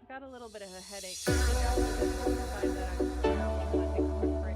got a little bit of a headache. I think after this time that I'm gonna take a quick break.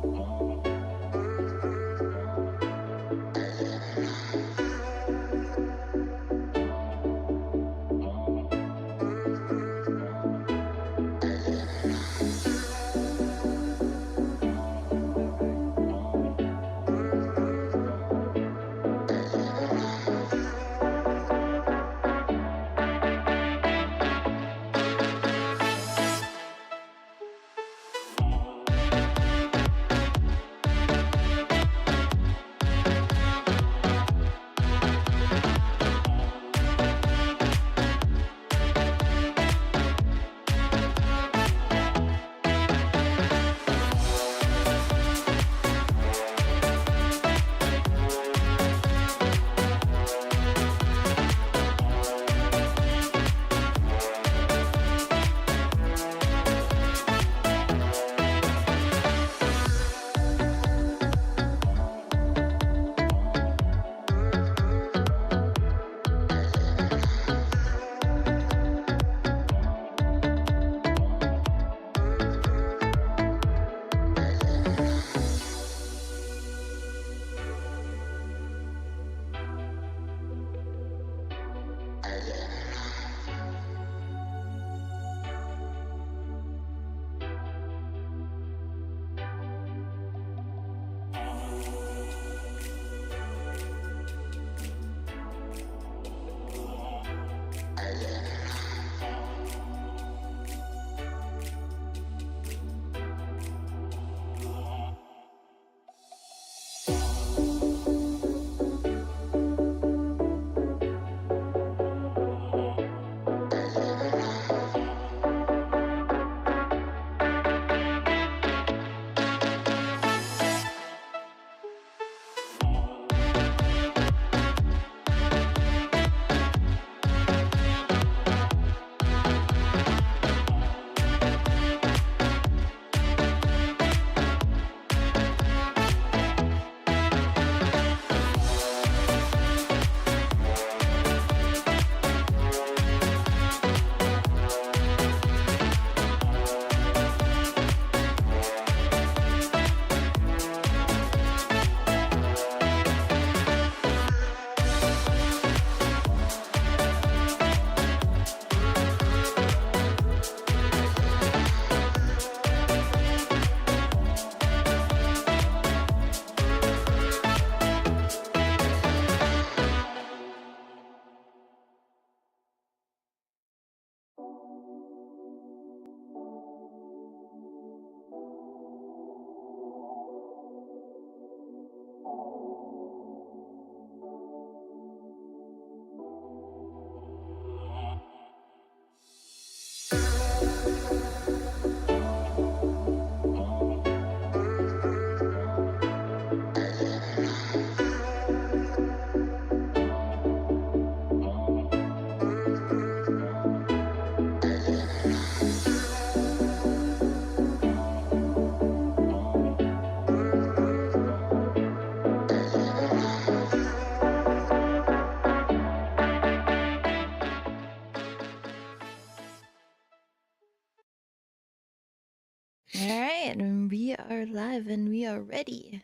All right, and we are live and we are ready.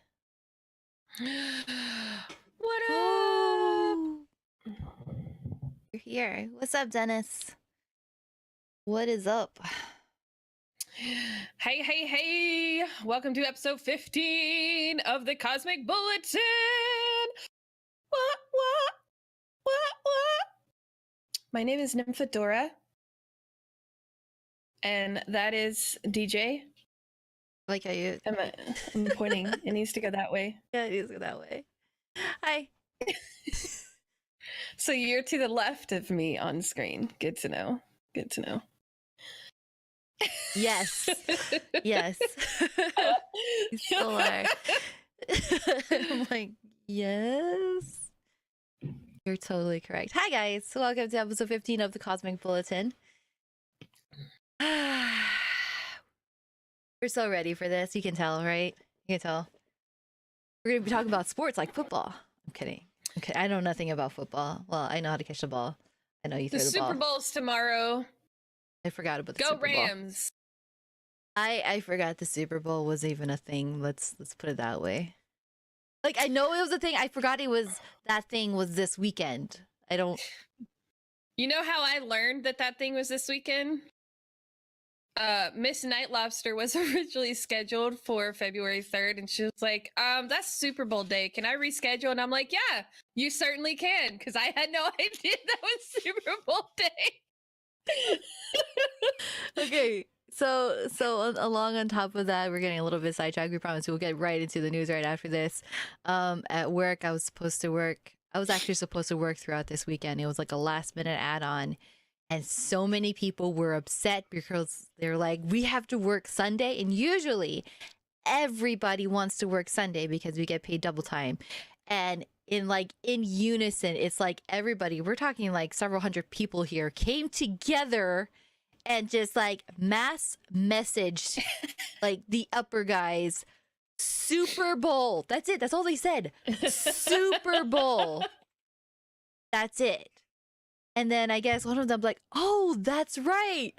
What up? Oh, you're here. What's up, Dennis? What is up? Hey, hey, hey! Welcome to episode 15 of the Cosmic Bulletin! What? My name is Nymphadora. And that is DJ. Like how you... I'm pointing. It needs to go that way. Yeah, it needs to go that way. Hi. So you're to the left of me on screen. Good to know. Good to know. Yes. Yes. You still are. I'm like, yes. You're totally correct. Hi, guys. Welcome to episode 15 of the Cosmic Bulletin. We're so ready for this. You can tell, right? You can tell. We're going to be talking about sports like football. I'm kidding. Okay, I know nothing about football. Well, I know how to catch the ball. I know you throw The the ball. Super Bowl's tomorrow. I forgot about the Go Super Bowl. Rams. I forgot the Super Bowl was even a thing. Let's put it that way. Like, I know it was a thing. I forgot that thing was this weekend. I don't. You know how I learned that thing was this weekend? Miss Night Lobster was originally scheduled for February 3rd, and she was like, that's Super Bowl day. Can I reschedule? And I'm like, yeah, you certainly can, because I had no idea that was Super Bowl day. Okay. So along on top of that, we're getting a little bit sidetracked. We promise we'll get right into the news right after this. At work, I was actually supposed to work throughout this weekend. It was like a last minute add-on. And so many people were upset because they're like, we have to work Sunday. And usually everybody wants to work Sunday because we get paid double time. And in unison, it's like everybody, we're talking like several hundred people here, came together and just like mass messaged like the upper guys, Super Bowl. That's it. That's all they said. Super Bowl. That's it. And then I guess one of them like, oh, that's right.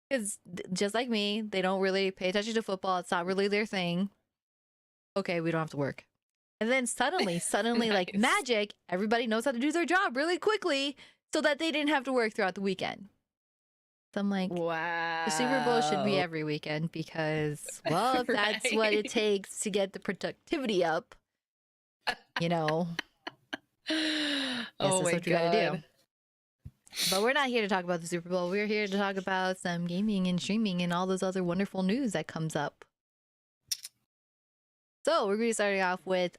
Because just like me, they don't really pay attention to football. It's not really their thing. Okay, we don't have to work. And then suddenly, Nice. like magic, everybody knows how to do their job really quickly so that they didn't have to work throughout the weekend. So I'm like, Wow. the Super Bowl should be every weekend because, well, if that's what it Right. takes to get the productivity up, you know, Oh that's my what you gotta do. God. But we're not here to talk about the Super Bowl. We're here to talk about some gaming and streaming and all those other wonderful news that comes up. So we're going to be starting off with,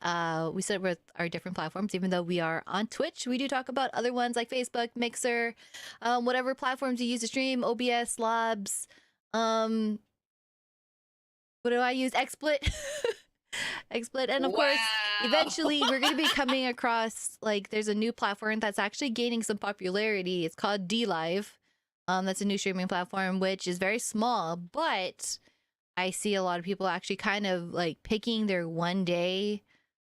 we start with our different platforms. Even though we are on Twitch, we do talk about other ones like Facebook, Mixer, whatever platforms you use to stream, OBS, Labs. What do I use? XSplit. XSplit. And of course, eventually we're going to be coming across, like, there's a new platform that's actually gaining some popularity. It's called DLive. That's a new streaming platform, which is very small, but I see a lot of people actually kind of like picking their one day,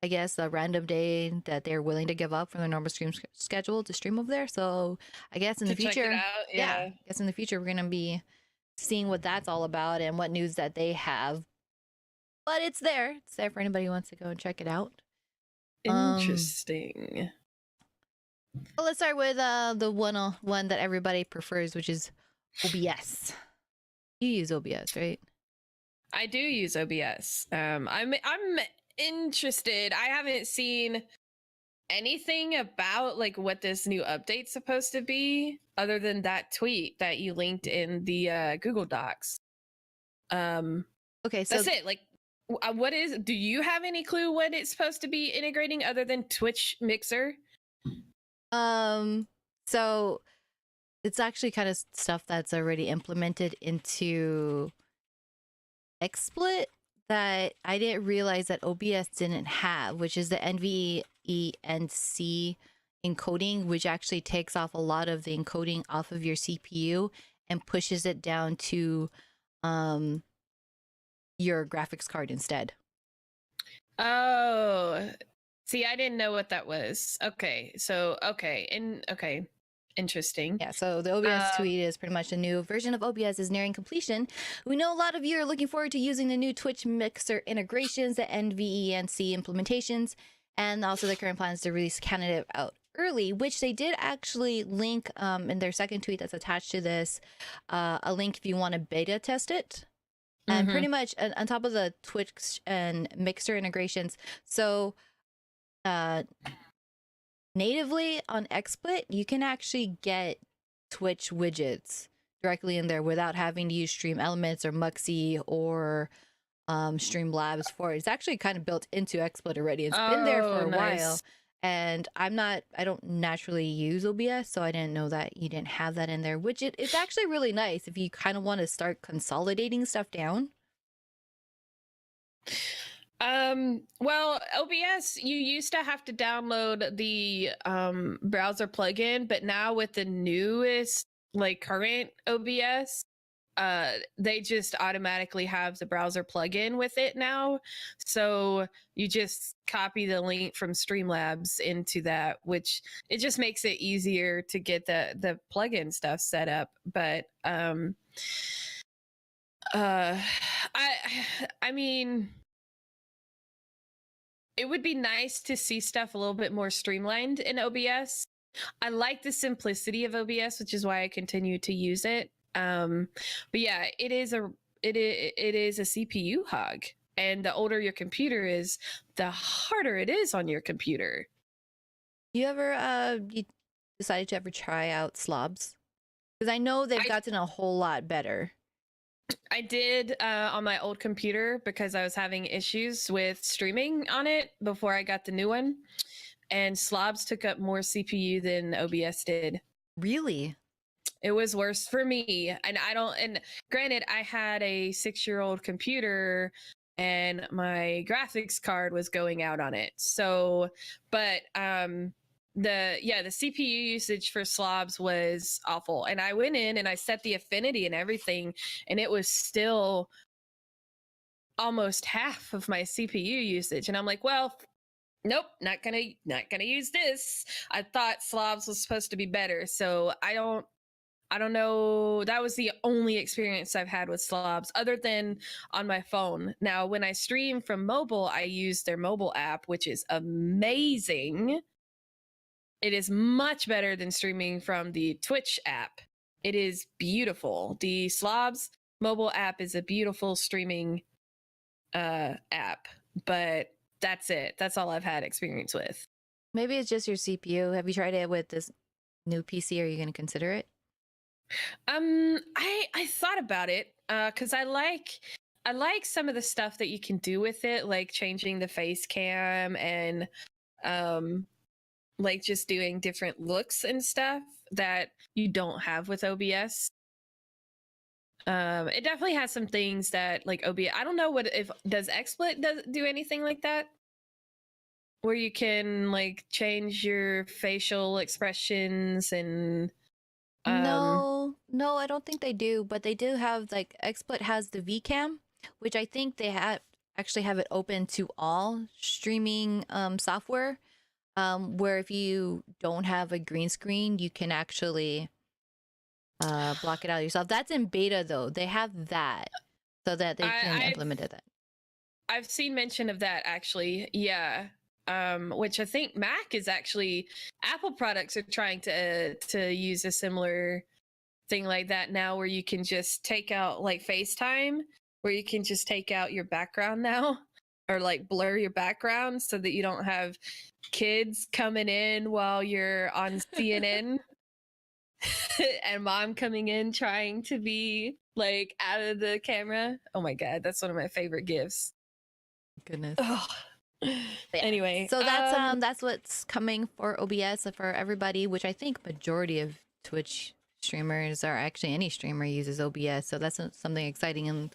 I guess, a random day that they're willing to give up from their normal stream schedule to stream over there. So I guess in the To check it future, out, yeah. I guess in the future, we're going to be seeing what that's all about and what news that they have. But it's there. It's there for anybody who wants to go and check it out. Interesting. Well, let's start with the one that everybody prefers, which is OBS. You use OBS, right? I do use OBS. I'm interested. I haven't seen anything about like what this new update's supposed to be, other than that tweet that you linked in the Google Docs. Okay, so that's it. Like, what is? Do you have any clue what it's supposed to be integrating other than Twitch Mixer? So it's actually kind of stuff that's already implemented into XSplit that I didn't realize that OBS didn't have, which is the NVENC encoding, which actually takes off a lot of the encoding off of your CPU and pushes it down to your graphics card instead. Oh, see, I didn't know what that was. Okay, so interesting. Yeah, so the OBS tweet is pretty much a new version of OBS is nearing completion. We know a lot of you are looking forward to using the new Twitch Mixer integrations, the NVENC implementations, and also the current plans to release candidate out early, which they did actually link in their second tweet that's attached to this, a link if you want to beta test it. And pretty much on top of the Twitch and Mixer integrations, so natively on XSplit, you can actually get Twitch widgets directly in there without having to use Stream Elements or Muxy or Streamlabs for it. It's actually kind of built into XSplit already. It's been there for a while. And I don't naturally use OBS, so I didn't know that you didn't have that in there, which it's actually really nice if you kind of want to start consolidating stuff down. Well, OBS, you used to have to download the browser plugin, but now with the newest, like current OBS, they just automatically have the browser plugin with it now. So you just copy the link from Streamlabs into that, which it just makes it easier to get the plugin stuff set up. But I mean, it would be nice to see stuff a little bit more streamlined in OBS. I like the simplicity of OBS, which is why I continue to use it. But yeah, it is a CPU hog, and the older your computer is, the harder it is on your computer. You ever you decided to ever try out slobs? Because I know they've gotten a whole lot better. I did on my old computer because I was having issues with streaming on it before I got the new one, and slobs took up more CPU than OBS did. Really? It was worse for me. And granted, I had a 6-year-old computer and my graphics card was going out on it. So, but the CPU usage for slobs was awful. And I went in and I set the affinity and everything, and it was still almost half of my CPU usage. And I'm like, well, nope, not gonna use this. I thought slobs was supposed to be better. So I don't know. That was the only experience I've had with slobs other than on my phone. Now, when I stream from mobile, I use their mobile app, which is amazing. It is much better than streaming from the Twitch app. It is beautiful. The slobs mobile app is a beautiful streaming app, but that's it. That's all I've had experience with. Maybe it's just your CPU. Have you tried it with this new PC? Are you going to consider it? I thought about it because I like some of the stuff that you can do with it, like changing the face cam and like just doing different looks and stuff that you don't have with OBS. It definitely has some things that like OBS. I don't know does XSplit do anything like that, where you can like change your facial expressions and. No, I don't think they do, but they do have like XSplit has the VCam, which I think they actually have it open to all streaming software, where if you don't have a green screen, you can actually block it out yourself. That's in beta though. They have that so that they can implement it. I've seen mention of that actually. Yeah. Which I think Mac is actually, Apple products are trying to use a similar thing like that now, where you can just take out like FaceTime, where you can just take out your background now, or like blur your background so that you don't have kids coming in while you're on CNN and mom coming in trying to be like out of the camera. Oh my God, that's one of my favorite gifts. Goodness. Oh. Yeah. Anyway, so that's what's coming for OBS for everybody, which I think majority of Twitch streamers, or actually any streamer, uses OBS. So that's something exciting and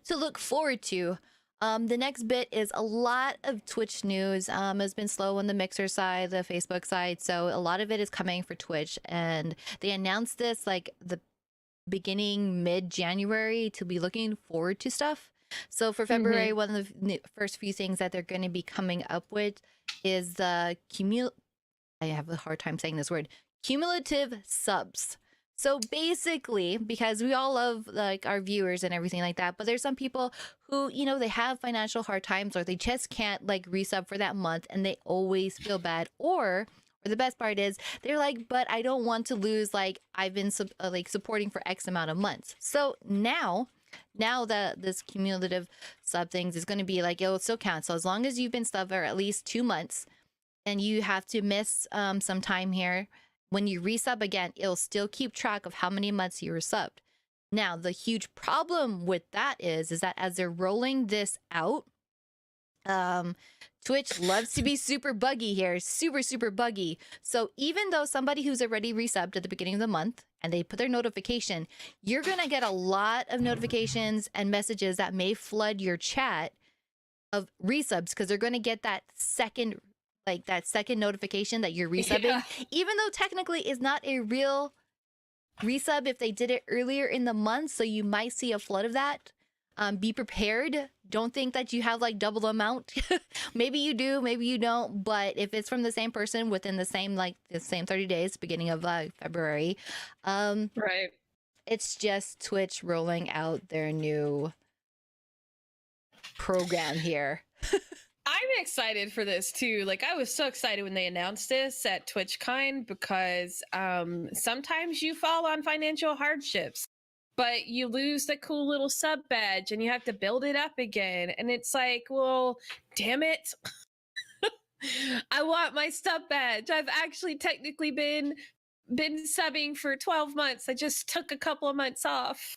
to look forward to. The next bit is a lot of Twitch news. Has been slow on the Mixer side, the Facebook side, so a lot of it is coming for Twitch, and they announced this like the beginning mid-January to be looking forward to stuff. So for February, one of the first few things that they're going to be coming up with is the I have a hard time saying this word, cumulative subs. So basically, because we all love like our viewers and everything like that, but there's some people who, you know, they have financial hard times, or they just can't like resub for that month, and they always feel bad. Or the best part is they're like, but I don't want to lose, like I've been like supporting for X amount of months. So now that this cumulative sub things is going to be like, it'll still count. So as long as you've been sub for at least 2 months, and you have to miss some time here, when you resub again, it'll still keep track of how many months you were subbed. Now, the huge problem with that is that as they're rolling this out, Twitch loves to be super buggy here, super buggy. So even though somebody who's already resubbed at the beginning of the month and they put their notification, you're gonna get a lot of notifications and messages that may flood your chat of resubs, because they're gonna get that second notification that you're resubbing, even though technically it's not a real resub if they did it earlier in the month, so you might see a flood of that. Be prepared. Don't think that you have like double the amount. Maybe you do, maybe you don't. But if it's from the same person within the same 30 days, beginning of February, Right. it's just Twitch rolling out their new program here. I'm excited for this too. Like, I was so excited when they announced this at TwitchCon because sometimes you fall on financial hardships, but you lose the cool little sub badge and you have to build it up again. And it's like, well, damn it. I want my sub badge. I've actually technically been subbing for 12 months. I just took a couple of months off.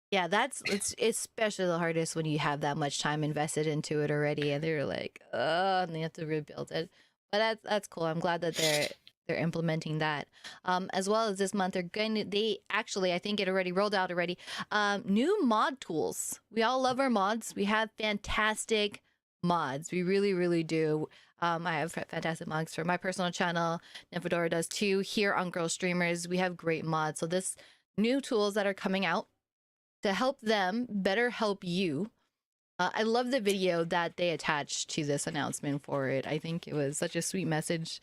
Yeah, it's especially the hardest when you have that much time invested into it already, and they're like, and they have to rebuild it. But that's cool. I'm glad that they're implementing that. As well as this month, they actually, I think it already rolled out already. New mod tools. We all love our mods. We have fantastic mods. We really, really do. I have fantastic mods for my personal channel. Nefedora does too. Here on GirlStreamers, we have great mods. So this new tools that are coming out to help them better help you. I love the video that they attached to this announcement for it. I think it was such a sweet message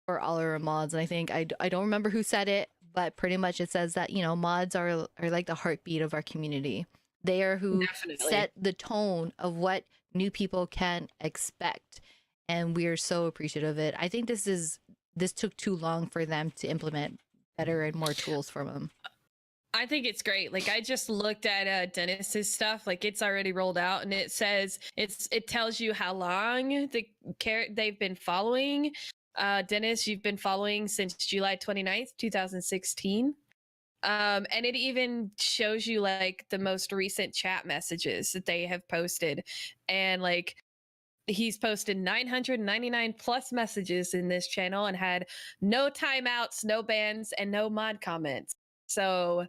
for all our mods. And I think, I don't remember who said it, but pretty much it says that, mods are like the heartbeat of our community. They are who set the tone of what new people can expect. And we are so appreciative of it. I think this took too long for them to implement better and more tools for them. I think it's great. Like, I just looked at Dennis's stuff. Like, it's already rolled out, and it says it tells you how long they've been following. Dennis, you've been following since July 29th, 2016. And it even shows you like the most recent chat messages that they have posted, and like he's posted 999 plus messages in this channel and had no timeouts, no bans, and no mod comments. So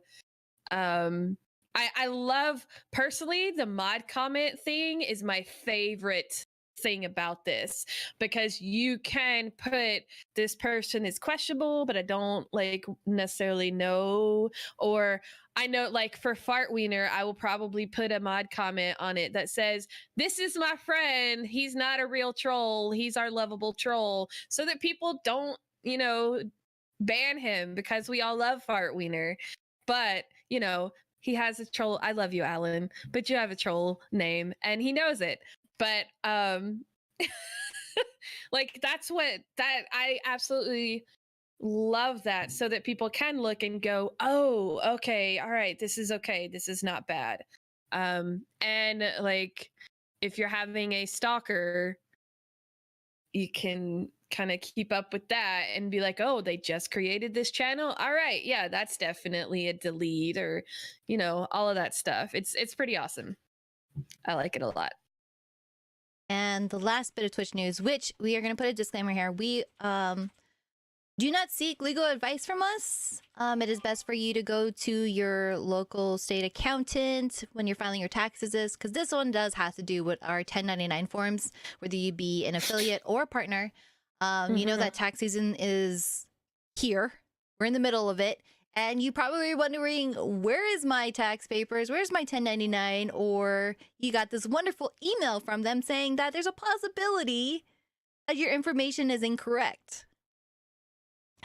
I love, personally, the mod comment thing is my favorite thing about this, because you can put this person is questionable, but I don't like necessarily know, or I know, like for Fart Wiener, I will probably put a mod comment on it that says, "This is my friend. He's not a real troll. He's our lovable troll," so that people don't, ban him, because we all love Fart Wiener. But, he has a troll. I love you, Alan, but you have a troll name and he knows it. But like I absolutely love that, so that people can look and go, "Oh, okay, all right, this is okay. This is not bad." And like, if you're having a stalker, you can kind of keep up with that and be like, "Oh, they just created this channel. All right, yeah, that's definitely a delete," or all of that stuff. It's pretty awesome. I like it a lot. And the last bit of Twitch news, which we are going to put a disclaimer here, we do not seek legal advice from us. It is best for you to go to your local state accountant when you're filing your taxes, because this one does have to do with our 1099 forms, whether you be an affiliate or a partner. You know that tax season is here. We're in the middle of it. And you probably are wondering, where is my tax papers? Where's my 1099? Or you got this wonderful email from them saying that there's a possibility that your information is incorrect.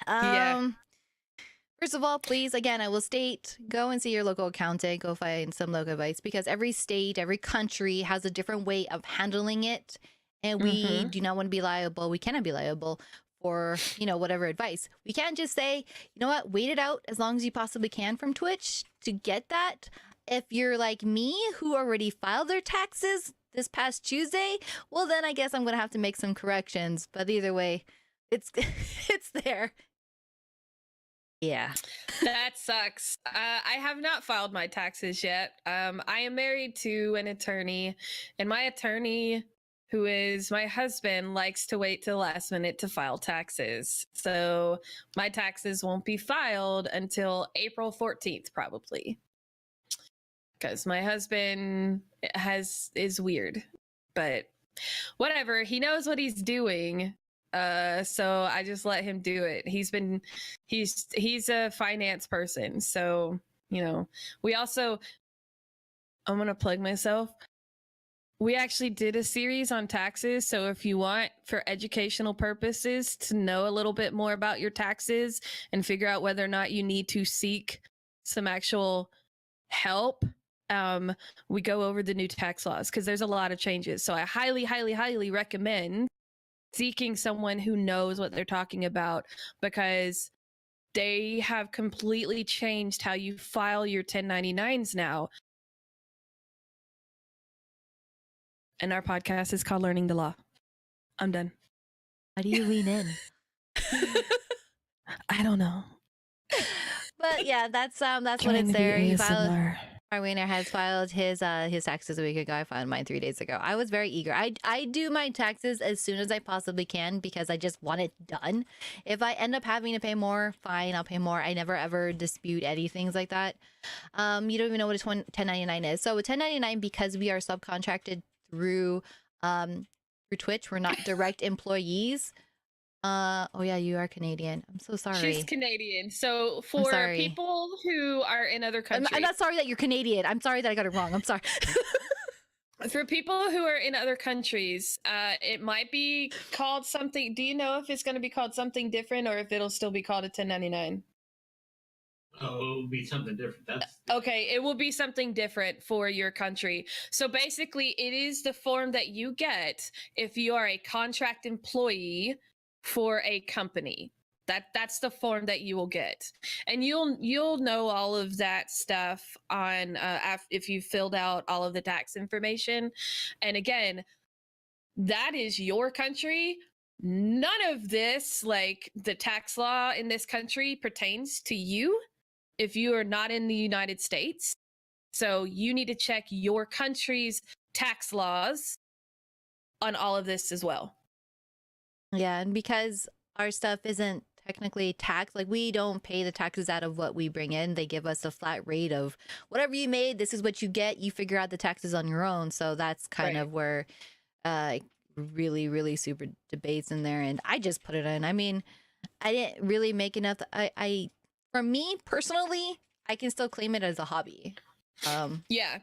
First of all, please, again, I will state, go and see your local accountant, go find some local advice, because every state, every country has a different way of handling it. And we do not want to be liable. We cannot be liable for, whatever advice. We can't just say, you know what, wait it out as long as you possibly can from Twitch to get that. If you're like me, who already filed their taxes this past Tuesday, well, then I guess I'm going to have to make some corrections. But either way, it's there. Yeah. That sucks. I have not filed my taxes yet. I am married to an attorney, and my attorney, who is my husband, likes to wait till the last minute to file taxes. So my taxes won't be filed until April 14th, probably. Because my husband is weird. But whatever, he knows what he's doing. So I just let him do it. He's a finance person. So, you know, we also, I'm going to plug myself. We actually did a series on taxes. So if you want, for educational purposes, to know a little bit more about your taxes and figure out whether or not you need to seek some actual help, we go over the new tax laws because there's a lot of changes. So I highly, highly, highly recommend seeking someone who knows what they're talking about, because they have completely changed how you file your 1099s now. And our podcast is called Learning the Law. I'm done. How do you lean in? I don't know. But yeah, that's what it's there. He filed, our wiener has filed his taxes a week ago. I filed mine 3 days ago. I was very eager. I do my taxes as soon as I possibly can because I just want it done. If I end up having to pay more, fine, I'll pay more. I never ever dispute anything like that. You don't even know what a 1099 is. So with 1099, because we are subcontracted through Twitch, we're not direct employees. Oh yeah, you are Canadian. I'm so sorry. She's Canadian. So for people who are in other countries, I'm not sorry that you're Canadian. I'm sorry that I got it wrong. I'm sorry. For people who are in other countries, it might be called something. Do you know if it's going to be called something different or if it'll still be called a 1099? Oh, it will be something different. That's okay. It will be something different for your country. So basically, it is the form that you get if you are a contract employee for a company. That's the form that you will get, and you'll know all of that stuff on if you filled out all of the tax information. And again, that is your country. None of this, like the tax law in this country, pertains to you if you are not in the United States. So you need to check your country's tax laws on all of this as well. Yeah, and because our stuff isn't technically taxed, like we don't pay the taxes out of what we bring in. They give us a flat rate of whatever you made, this is what you get. You figure out the taxes on your own. So that's kind of where really, really super debates in there. And I just put it in. I mean, I didn't really make enough. I for me personally, I can still claim it as a hobby. Yeah.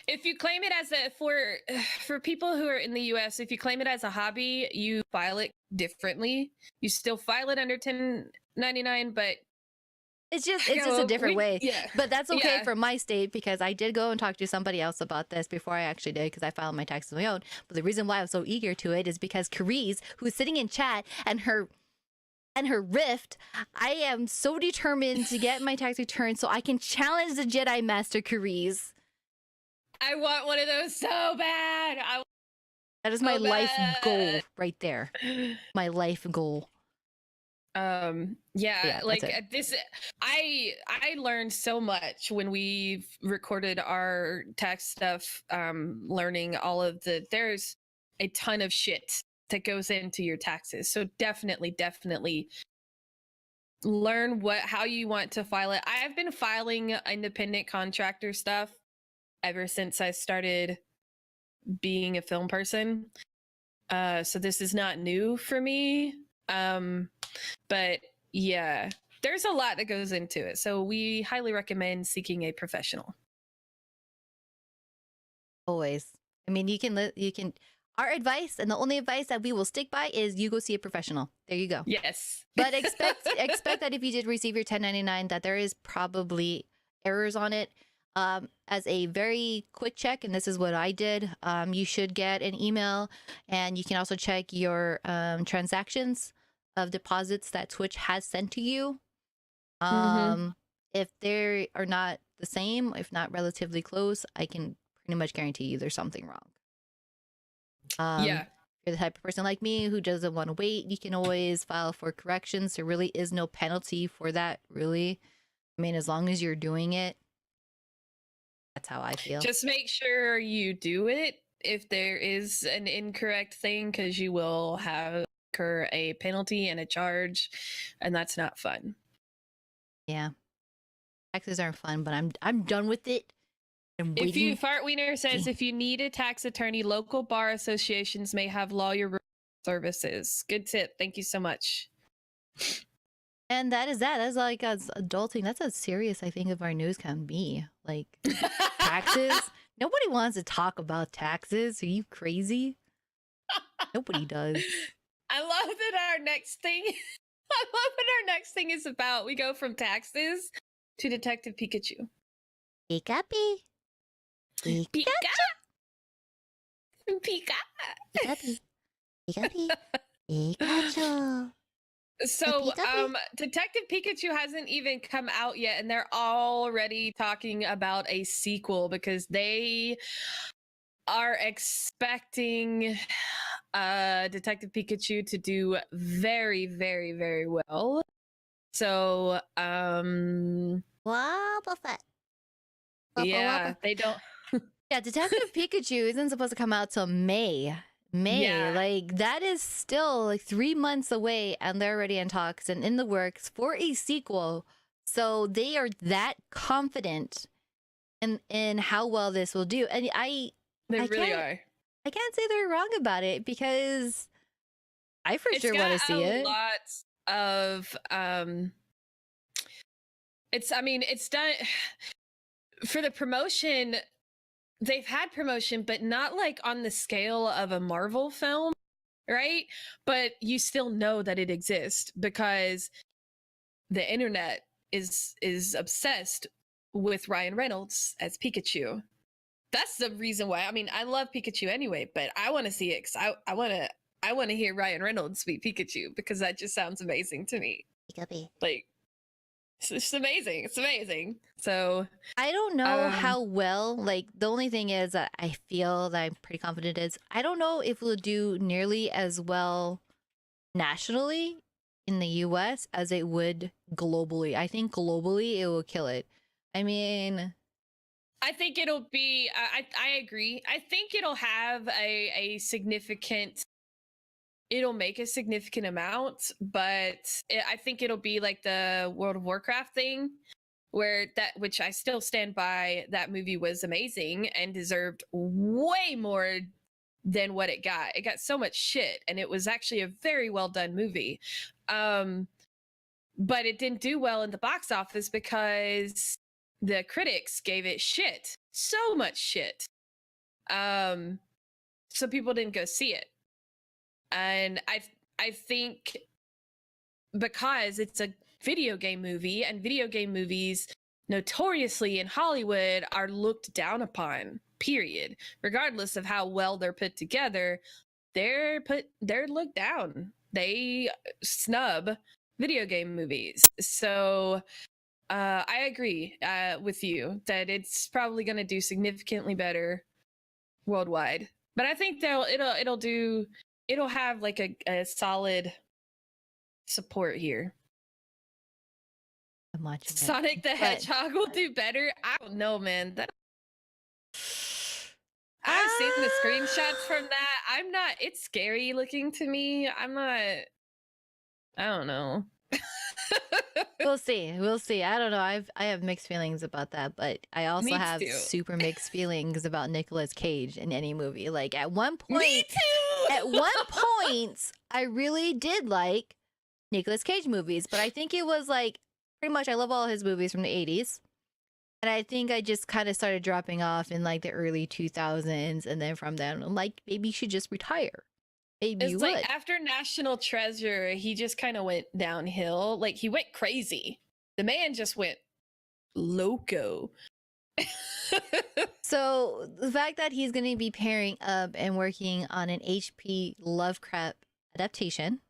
If you claim it as for people who are in the US, if you claim it as a hobby, you file it differently. You still file it under 1099, but it's just a different way. Yeah. But that's okay for my state, because I did go and talk to somebody else about this before I actually did, because I filed my taxes on my own. But the reason why I was so eager to it is because Carice, who's sitting in chat, and her Rift, I am so determined to get my tax return so I can challenge the Jedi Master Carice. I want one of those so bad. That is my life goal right there. My life goal. Yeah, like this, I learned so much when we recorded our tax stuff, learning all of there's a ton of shit that goes into your taxes. So definitely learn how you want to file it. I have been filing independent contractor stuff ever since I started being a film person. So this is not new for me. But yeah, there's a lot that goes into it. So we highly recommend seeking a professional. Always. I mean, you can our advice, and the only advice that we will stick by, is you go see a professional. There you go. Yes. But expect that if you did receive your 1099, that there is probably errors on it. As a very quick check, and this is what I did, you should get an email, and you can also check your transactions of deposits that Twitch has sent to you. If they are not the same, if not relatively close, I can pretty much guarantee you there's something wrong. Yeah. If you're the type of person like me who doesn't want to wait, you can always file for corrections. There really is no penalty for that, really. I mean, as long as you're doing it, that's how I feel. Just make sure you do it if there is an incorrect thing, because you will incur a penalty and a charge, and that's not fun. Yeah, taxes aren't fun, but I'm done with it. If you Fartwiener says, if you need a tax attorney, local bar associations may have lawyer services. Good tip. Thank you so much. And that is that. That's like as adulting. That's as serious I think of our news can be. Like taxes. Nobody wants to talk about taxes. Are you crazy? Nobody does. I love that our next thing. I love what our next thing is about. We go from taxes to Detective Pikachu. Pikachu. Pika. Pika. Pikachu. Pikachu. Pikachu. So, Pikachu? Detective Pikachu hasn't even come out yet, and they're already talking about a sequel because they are expecting Detective Pikachu to do very, very, very well. So, Wobble Fett. yeah, they don't. Yeah, Detective Pikachu isn't supposed to come out till May. Yeah. Like that is still like 3 months away, and they're already in talks and in the works for a sequel. So they are that confident in how well this will do, and They I really can't- are. I can't say they're wrong about it because I for sure want to see it. Lots of it's done for the promotion. They've had promotion, but not like on the scale of a Marvel film, right? But you still know that it exists because the internet is obsessed with Ryan Reynolds as Pikachu. That's the reason why. I mean, I love Pikachu anyway, but I want to see it because I want to hear Ryan Reynolds be Pikachu because that just sounds amazing to me. Pikachu. Like, it's just amazing. It's amazing. So I don't know how well, like, the only thing is that I feel that I'm pretty confident is I don't know if we'll do nearly as well nationally in the US as it would globally. I think globally it will kill it. I mean, I think it'll be, I agree. I think it'll have a significant, it'll make a significant amount, but I think it'll be like the World of Warcraft thing where which I still stand by, that movie was amazing and deserved way more than what it got. It got so much shit and it was actually a very well done movie. But it didn't do well in the box office because the critics gave it shit. So much shit. So people didn't go see it. And I think because it's a video game movie and video game movies notoriously in Hollywood are looked down upon, period. Regardless of how well they're put together, they're looked down. They snub video game movies. So I agree with you that it's probably going to do significantly better worldwide. But I think it'll have like a solid support here. I'm watching it. Sonic the Hedgehog will do better. I don't know, man. I've seen the screenshots from that. I'm not. It's scary looking to me. I'm not. I don't know. We'll see. We'll see. I don't know. I have mixed feelings about that, but I also Me have too. super mixed feelings about Nicolas Cage in any movie. Like at one point, Me too. at one point, I really did like Nicolas Cage movies, but I think it was like pretty much I love all his movies from the 80s. And I think I just kind of started dropping off in like the early 2000s, and then from then I'm like, maybe you should just retire. Maybe you It's would. like after National Treasure, he just kind of went downhill. Like he went crazy. The man just went loco. So the fact that he's going to be pairing up and working on an HP Lovecraft adaptation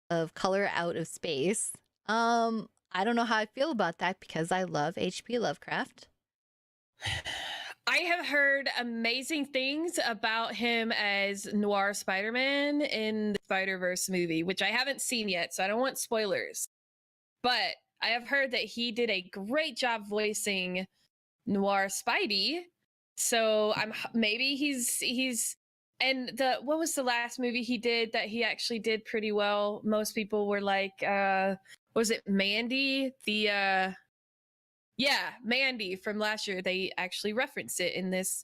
of Color Out of Space, I don't know how I feel about that because I love HP Lovecraft. I have heard amazing things about him as Noir Spider-Man in the Spider-Verse movie, which I haven't seen yet, so I don't want spoilers. But I have heard that he did a great job voicing Noir Spidey. So maybe he's and what was the last movie he did that he actually did pretty well? Most people were like, was it Mandy? Yeah, Mandy from last year. They actually referenced it in this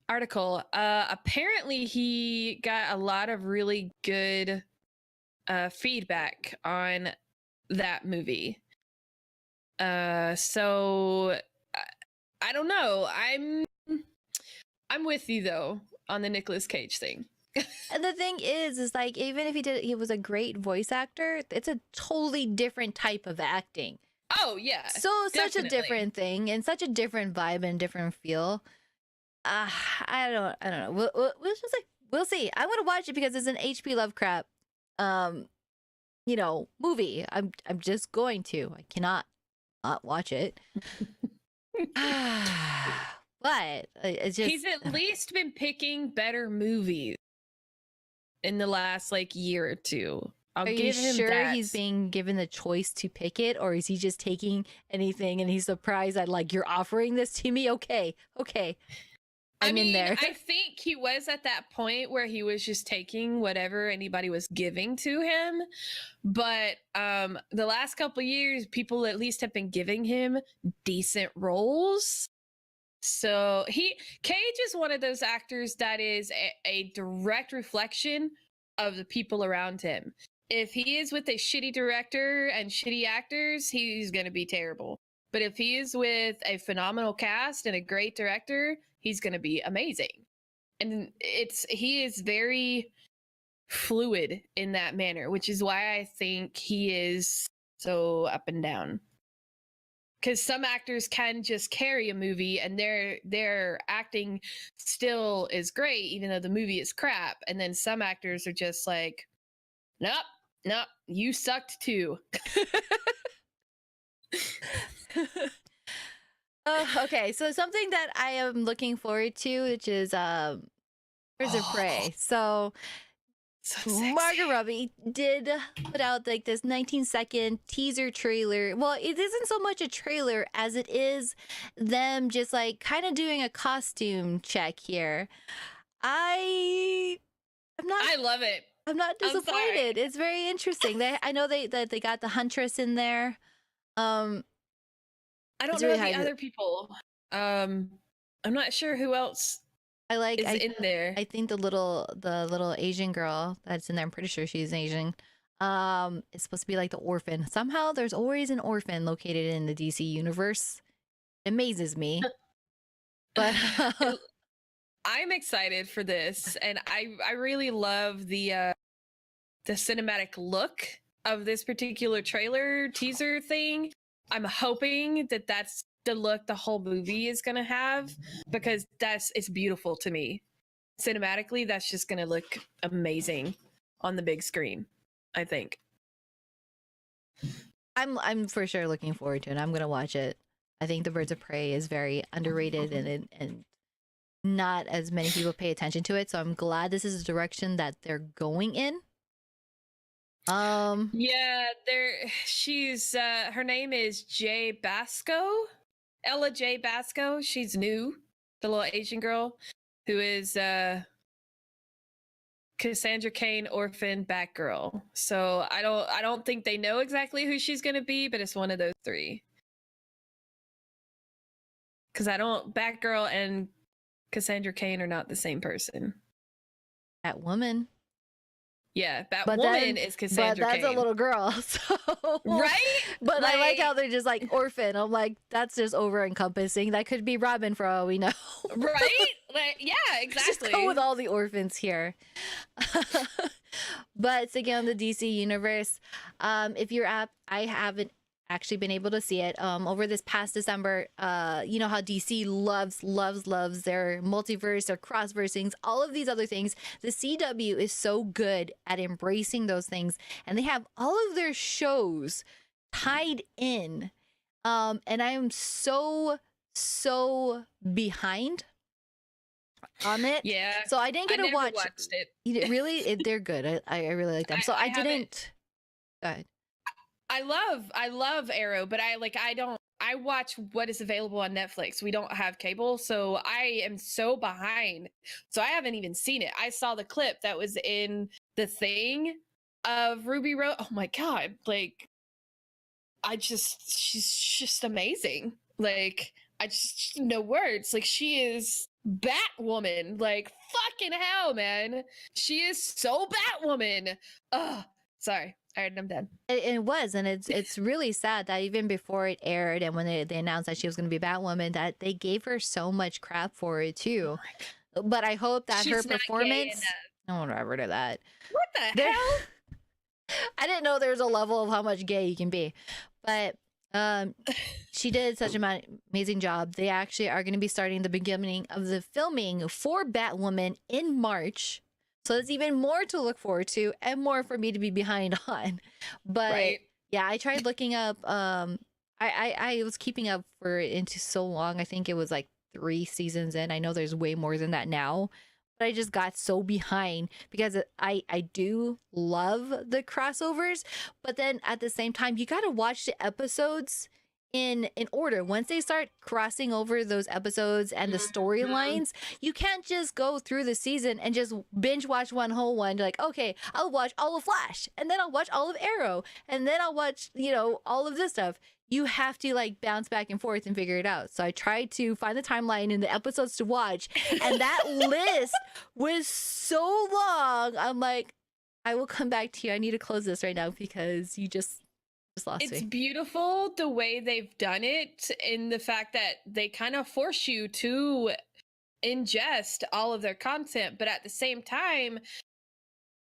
article. Apparently he got a lot of really good feedback on that movie. So I don't know. I'm with you though on the Nicolas Cage thing. And the thing is like, even if he was a great voice actor, it's a totally different type of acting. Oh yeah. So such a definitely. different thing and such a different vibe and different feel. I don't know. We'll just like, we'll see. I'm gonna watch it because it's an HP Lovecraft, movie. I'm just going to. I cannot not watch it. But it's just, He's at least been picking better movies in the last like year or two. I'll are you give him sure that. he's being given the choice to pick it, or is he just taking anything and he's surprised that like, you're offering this to me? Okay. I'm in there. I think he was at that point where he was just taking whatever anybody was giving to him. But the last couple years, people at least have been giving him decent roles. So Cage is one of those actors that is a direct reflection of the people around him. If he is with a shitty director and shitty actors, he's going to be terrible. But if he is with a phenomenal cast and a great director, he's going to be amazing. And he is very fluid in that manner, which is why I think he is so up and down. Because some actors can just carry a movie and their acting still is great, even though the movie is crap. And then some actors are just like, nope, you sucked too. Okay, so something that I am looking forward to, which is Birds of Prey. So Margot Robbie did put out like this 19-second teaser trailer. Well, it isn't so much a trailer as it is them just like kind of doing a costume check here. I love it. I'm not disappointed. It's very interesting. I know they got the Huntress in there. I don't know the other people. I'm not sure who else is in there. I think the little Asian girl that's in there, I'm pretty sure she's Asian. It's supposed to be like the orphan. Somehow there's always an orphan located in the DC universe. It amazes me. But I'm excited for this, and I really love the cinematic look of this particular trailer teaser thing. I'm hoping that that's the look the whole movie is going to have, because it's beautiful to me. Cinematically, that's just going to look amazing on the big screen, I think. I'm for sure looking forward to it. I'm going to watch it. I think the Birds of Prey is very underrated and not as many people pay attention to it. So I'm glad this is the direction that they're going in. Yeah, she's her name is Ella J Basco. She's new, the little Asian girl who is Cassandra Cain orphan Batgirl. So I don't think they know exactly who she's gonna be, but it's one of those three. Because Batgirl and Cassandra Cain are not the same person. Batwoman. Yeah, Batwoman is Cassandra But that's Cain. a little girl, so Right? But I like how they're just like orphan. I'm like, that's just over encompassing. That could be Robin for all we know. Right? Like, yeah, exactly. Just go with all the orphans here. But sticking on the DC universe, if you're I haven't actually been able to see it over this past December. You know how DC loves their multiverse, their cross-versing, all of these other things. The CW is so good at embracing those things, and they have all of their shows tied in, and I am so behind on it. Yeah, so I didn't get to watch watched it. Really, they're good. I really like them. So I didn't. Go ahead. I love Arrow, but I watch what is available on Netflix. We don't have cable, so I am so behind. So I haven't even seen it. I saw the clip that was in the thing of Ruby Rose. Oh my god, like she's just amazing. Like, I just no words. Like, she is Batwoman. Like, fucking hell, man. She is so Batwoman. Ugh. Sorry. All right, I'm done. It was, and it's really sad that even before it aired and when they announced that she was going to be Batwoman, that they gave her so much crap for it too. But I hope that She's her not gay performance. enough. No one ever did that. What the There- hell? I didn't know there was a level of how much gay you can be, but she did such an amazing job. They actually are going to be starting the beginning of the filming for Batwoman in March. So there's even more to look forward to and more for me to be behind on. But Right. yeah, I tried looking up. I was keeping up for it into so long. I think it was like 3 seasons in. I know there's way more than that now. But I just got so behind because I do love the crossovers, but then at the same time you got to watch the episodes in order. Once they start crossing over those episodes and the storylines, you can't just go through the season and just binge watch one whole one. Like, okay, I'll watch all of Flash, and then I'll watch all of Arrow, and then I'll watch, all of this stuff. You have to like bounce back and forth and figure it out. So I tried to find the timeline and the episodes to watch, and that list was so long. I'm like, I will come back to you. I need to close this right now because you just lost It's me. beautiful the way they've done it, in the fact that they kind of force you to ingest all of their content, but at the same time,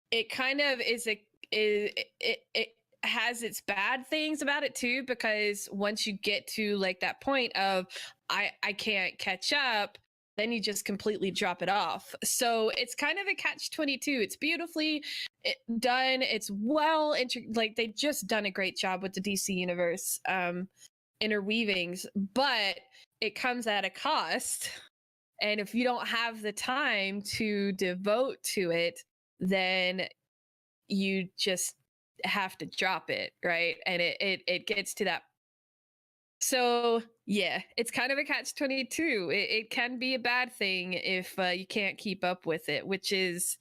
it kind of it has its bad things about it too, because once you get to like that point of I can't catch up, then you just completely drop it off. So it's kind of a catch-22. It's beautifully done. It's like they just done a great job with the DC universe interweavings, but it comes at a cost. And if you don't have the time to devote to it, then you just have to drop it, right? And it gets to that. So yeah, it's kind of a catch-22. It can be a bad thing if you can't keep up with it, which is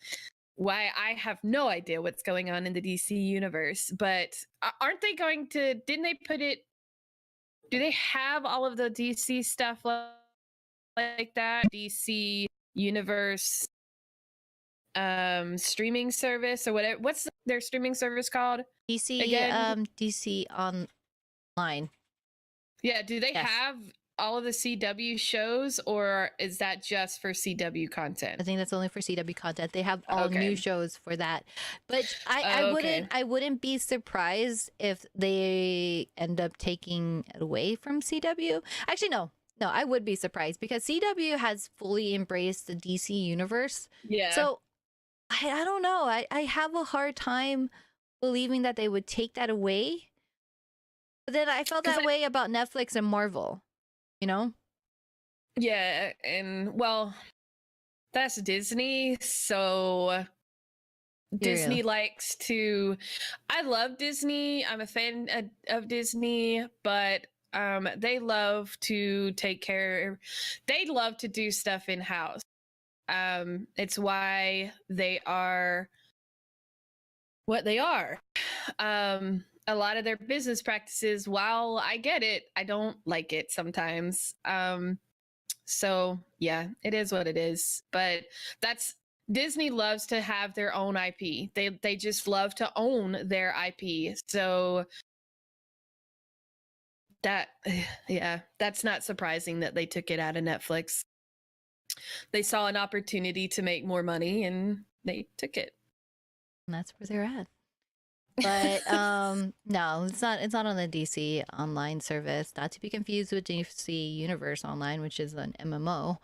why I have no idea what's going on in the DC universe. But aren't they going to? Didn't they put it? Do they have all of the DC stuff like that? DC universe streaming service or whatever. What's their streaming service called? DC Again? DC Online. Yeah, do they Yes. have all of the CW shows, or is that just for CW content? I think that's only for CW content. They have all new Okay. shows for that. But I Oh, okay. I wouldn't be surprised if they end up taking it away from CW. Actually, no. No, I would be surprised because CW has fully embraced the DC universe. Yeah. So I don't know. I have a hard time believing that they would take that away. But then I felt 'Cause that way about Netflix and Marvel, you know? yeah, and well, that's Disney, so Disney likes to. I love Disney. I'm a fan of Disney, but they love to take care. They love to do stuff in house. It's why they are what they are. A lot of their business practices, while I get it, I don't like it sometimes. So yeah, it is what it is. But that's Disney loves to have their own IP. They just love to own their IP. So that yeah, that's not surprising that they took it out of Netflix. They saw an opportunity to make more money and they took it. And that's where they're at. But no, it's not on the DC online service. Not to be confused with DC Universe Online, which is an MMO.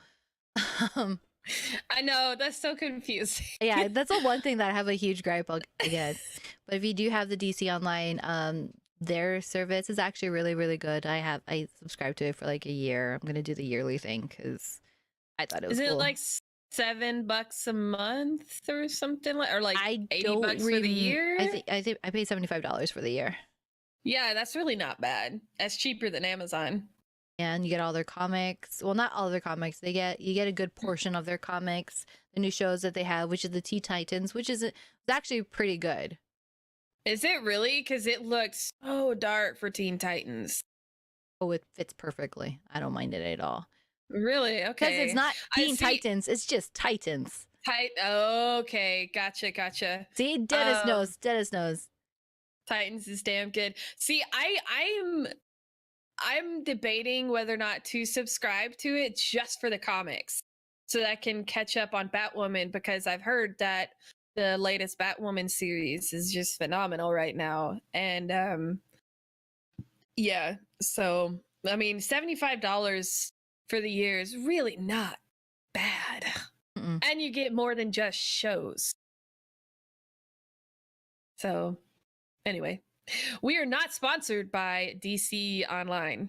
I know, that's so confusing. Yeah, that's the one thing that I have a huge gripe against. But if you do have the DC Online, their service is actually really, really good. I subscribed to it for like a year. I'm gonna do the yearly thing because I thought it was Is cool. it like $7 a month or something, or like I $80 don't for the year? I think I paid $75 for the year. Yeah, that's really not bad. That's cheaper than Amazon. And you get all their comics. Well, not all their comics. You get a good portion of their comics. The new shows that they have, which is the Teen Titans, which is it's actually pretty good. Is it really? Because it looks so dark for Teen Titans. Oh, it fits perfectly. I don't mind it at all. Really? Because Okay. it's not I Teen see. Titans, it's just Titans. Okay, gotcha. See, Dennis knows. Dennis knows. Titans is damn good. See, I'm debating whether or not to subscribe to it just for the comics, so that I can catch up on Batwoman, because I've heard that the latest Batwoman series is just phenomenal right now. And yeah, so I mean, $75 for the year is really not bad. Mm-mm. And you get more than just shows. So, anyway, we are not sponsored by DC Online.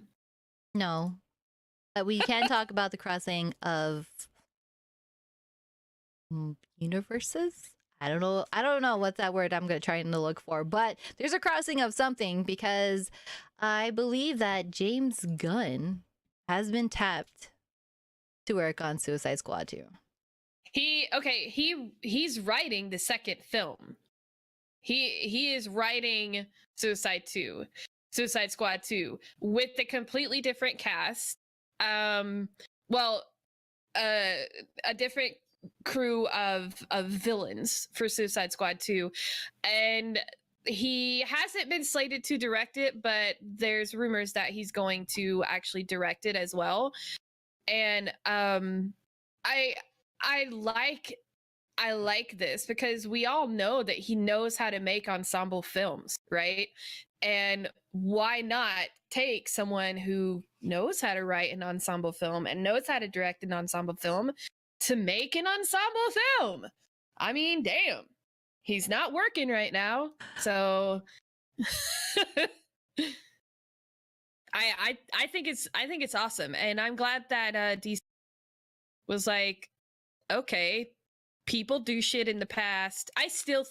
No. But we can talk about the crossing of universes. I don't know what's that word I'm going to try to look for, but there's a crossing of something, because I believe that James Gunn has been tapped to work on Suicide Squad 2. He's writing the second film. He is writing Suicide Squad 2 with the completely different cast. Well, a different crew of villains for Suicide Squad 2, and he hasn't been slated to direct it, but there's rumors that he's going to actually direct it as well. And I like this, because we all know that he knows how to make ensemble films, right? And why not take someone who knows how to write an ensemble film and knows how to direct an ensemble film to make an ensemble film? I mean, damn. He's not working right now. So I think it's awesome. And I'm glad that DC was like, okay, people do shit in the past. I still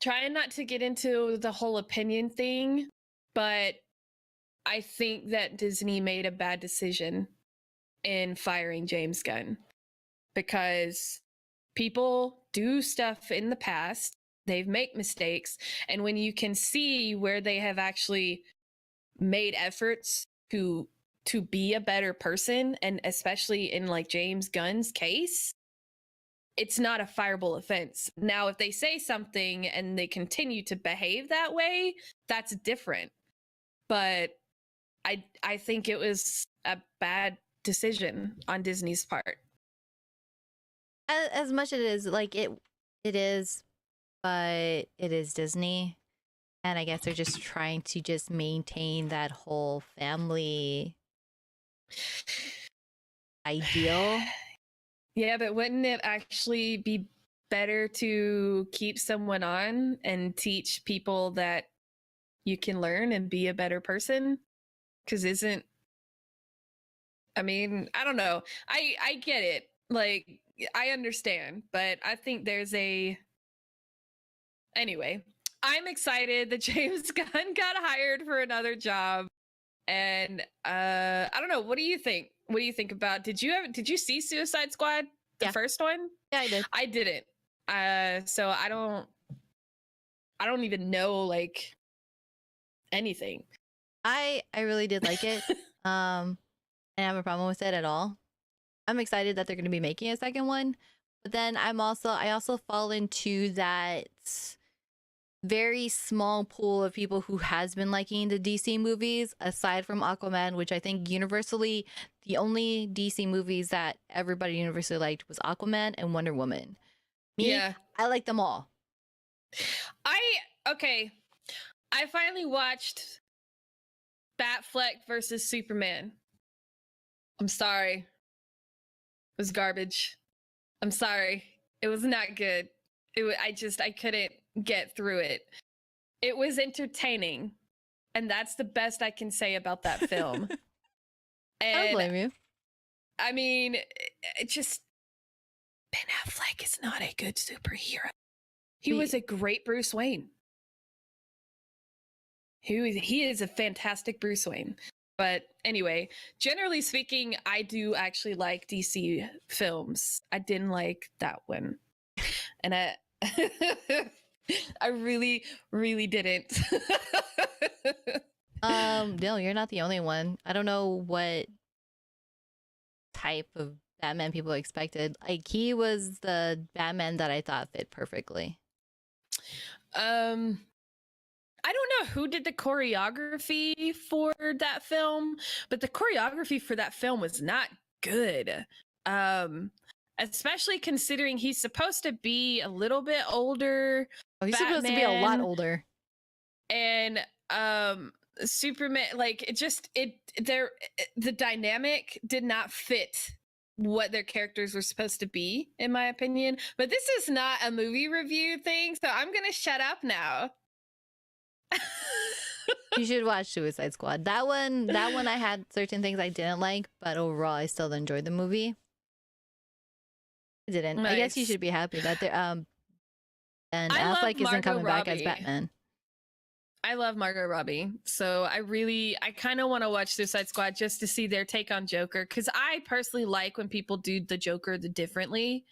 try not to get into the whole opinion thing, but I think that Disney made a bad decision in firing James Gunn, because people do stuff in the past. They've made mistakes. And when you can see where they have actually made efforts to be a better person, and especially in like James Gunn's case, it's not a fireable offense. Now, if they say something and they continue to behave that way, that's different. But I think it was a bad decision on Disney's part. As much as it is, like it is, but it is Disney. And I guess they're just trying to just maintain that whole family ideal. Yeah, but wouldn't it actually be better to keep someone on and teach people that you can learn and be a better person? Because I mean, I don't know. I get it. Like, I understand, but I think anyway, I'm excited that James Gunn got hired for another job. And I don't know, what do you think? What do you think about, did you see Suicide Squad, the first one? Yeah, I did. I didn't. So I don't even know like anything. I really did like it. I don't have a problem with it at all. I'm excited that they're going to be making a second one, but then I also fall into that very small pool of people who has been liking the DC movies, aside from Aquaman, which I think universally the only DC movies that everybody universally liked was Aquaman and Wonder Woman. I like them all. Okay, I finally watched Batfleck versus Superman. I'm sorry. It was garbage. I'm sorry. It was not good. I couldn't get through it. It was entertaining, and that's the best I can say about that film. And I don't blame you. I mean, it just, Ben Affleck is not a good superhero. He was a great Bruce Wayne. He is a fantastic Bruce Wayne. But anyway, generally speaking, I do actually like DC films. I didn't like that one. And I really, really didn't. No, you're not the only one. I don't know what type of Batman people expected. Like, he was the Batman that I thought fit perfectly. I don't know who did the choreography for that film, but the choreography for that film was not good. Especially considering he's supposed to be a little bit older. Oh, he's supposed to be a lot Batman, older. and Superman, like the dynamic did not fit what their characters were supposed to be, in my opinion. But this is not a movie review thing, so I'm gonna shut up now. You should watch Suicide Squad. That one I had certain things I didn't like, but overall I still enjoyed the movie. I didn't. I guess you Nice. should be happy that and I love Affleck isn't Margot coming back as Robbie. Batman. I love Margot Robbie, so I kind of want to watch Suicide Squad just to see their take on Joker, because I personally like when people do the Joker differently,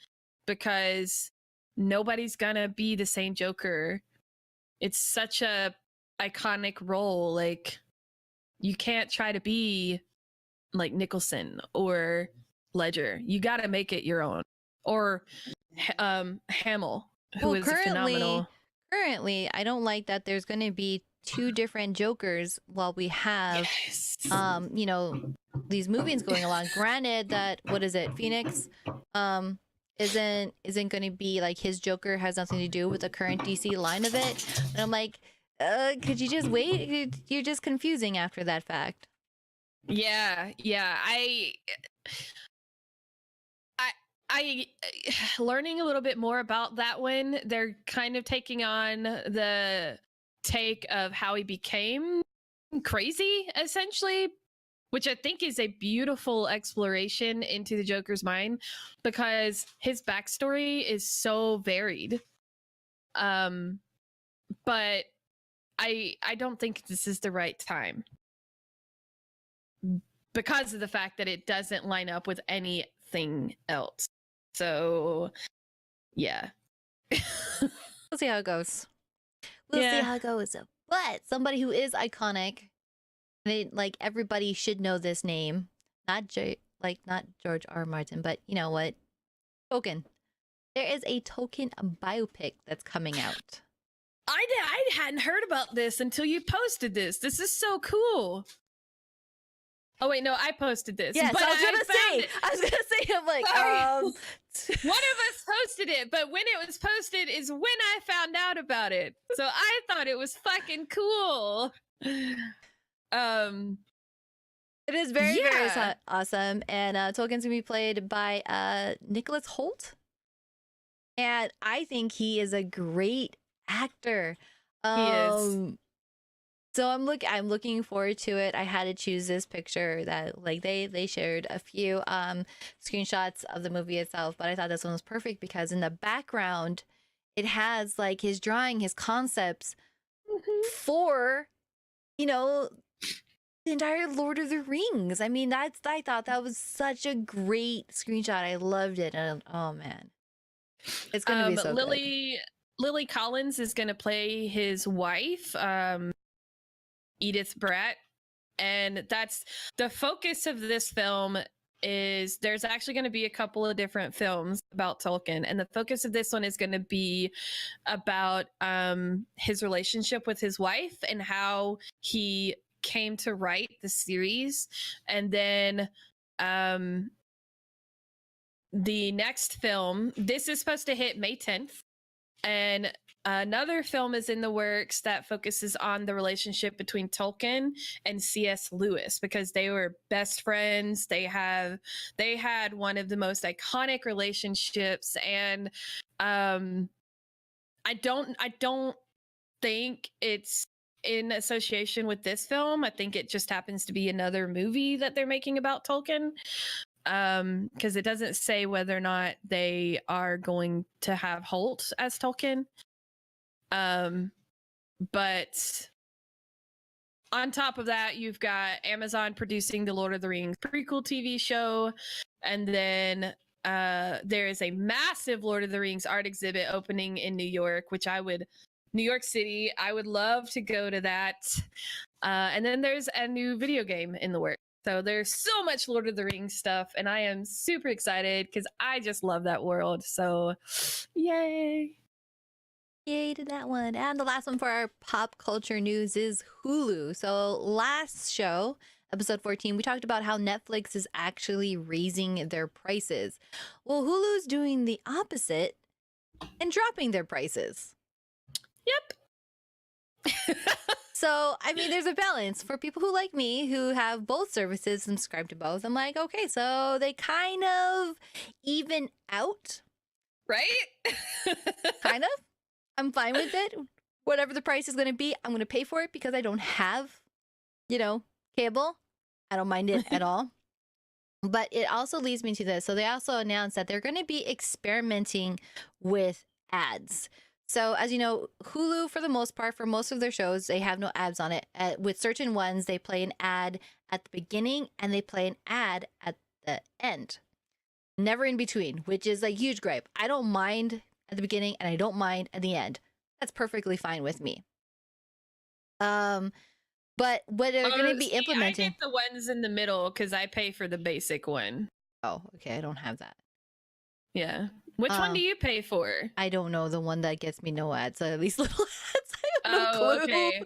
because nobody's gonna be the same Joker. It's such a iconic role. Like, you can't try to be like Nicholson or Ledger. You got to make it your own. Or Hamill, who is phenomenal. Currently, I don't like that there's going to be two different Jokers while we have, Yes. you know, these movies going along. Granted that, what is it, Phoenix, isn't going to be like his Joker has nothing to do with the current DC line of it. And I'm like, could you just wait? You're just confusing after that fact. Yeah. I learning a little bit more about that one. They're kind of taking on the take of how he became crazy, essentially, which I think is a beautiful exploration into the Joker's mind, because his backstory is so varied. But I don't think this is the right time, because of the fact that it doesn't line up with anything else. So, yeah. We'll see how it goes. We'll see how it goes. But somebody who is iconic, like, everybody should know this name. Not George R. Martin, but you know what? Tolkien. There is a Tolkien biopic that's coming out. I hadn't heard about this until you posted this. This is so cool. Oh wait, no, I posted this. Yes, but I was gonna say, I'm like, one of us posted it, but when it was posted is when I found out about it. So I thought it was fucking cool. It is very awesome, and Tolkien's gonna be played by Nicholas Hoult, and I think he is a great actor. He is. So I'm looking forward to it. I had to choose this picture that, like, they shared a few screenshots of the movie itself, but I thought this one was perfect because in the background it has like his drawing, his concepts for, you know, the entire Lord of the Rings. I mean, I thought that was such a great screenshot. I loved it. And oh man, it's gonna be so good. Lily Collins is gonna play his wife, Edith Bratt, and that's the focus of this film. Is there's actually going to be a couple of different films about Tolkien, and the focus of this one is going to be about his relationship with his wife and how he came to write the series. And then the next film, this is supposed to hit May 10th, and another film is in the works that focuses on the relationship between Tolkien and C.S. Lewis, because they were best friends. They had one of the most iconic relationships, and I don't think it's in association with this film. I think it just happens to be another movie that they're making about Tolkien. Because it doesn't say whether or not they are going to have Holt as Tolkien. But on top of that, you've got Amazon producing the Lord of the Rings prequel TV show, and then there is a massive Lord of the Rings art exhibit opening in New York, New York City. I would love to go to that. And then there's a new video game in the works. So there's so much Lord of the Rings stuff, and I am super excited because I just love that world. So, yay! Yay to that one. And the last one for our pop culture news is Hulu. So last show, episode 14, we talked about how Netflix is actually raising their prices. Well, Hulu's doing the opposite and dropping their prices. Yep. So, I mean, there's a balance for people who like me who have both services and subscribe to both. I'm like, okay, so they kind of even out. Right? Kind of. I'm fine with it. Whatever the price is going to be, I'm going to pay for it because I don't have, cable. I don't mind it at all. But it also leads me to this. So they also announced that they're going to be experimenting with ads. So as you know, Hulu, for the most part, for most of their shows, they have no ads on it. With certain ones, they play an ad at the beginning and they play an ad at the end. Never in between, which is a huge gripe. I don't mind at the beginning and I don't mind at the end. That's perfectly fine with me. But what they're going to be implementing... I get the ones in the middle because I pay for the basic one. Oh, okay. I don't have that. Yeah. Which one do you pay for? I don't know. The one that gets me no ads, at least little ads. I have no clue. Okay.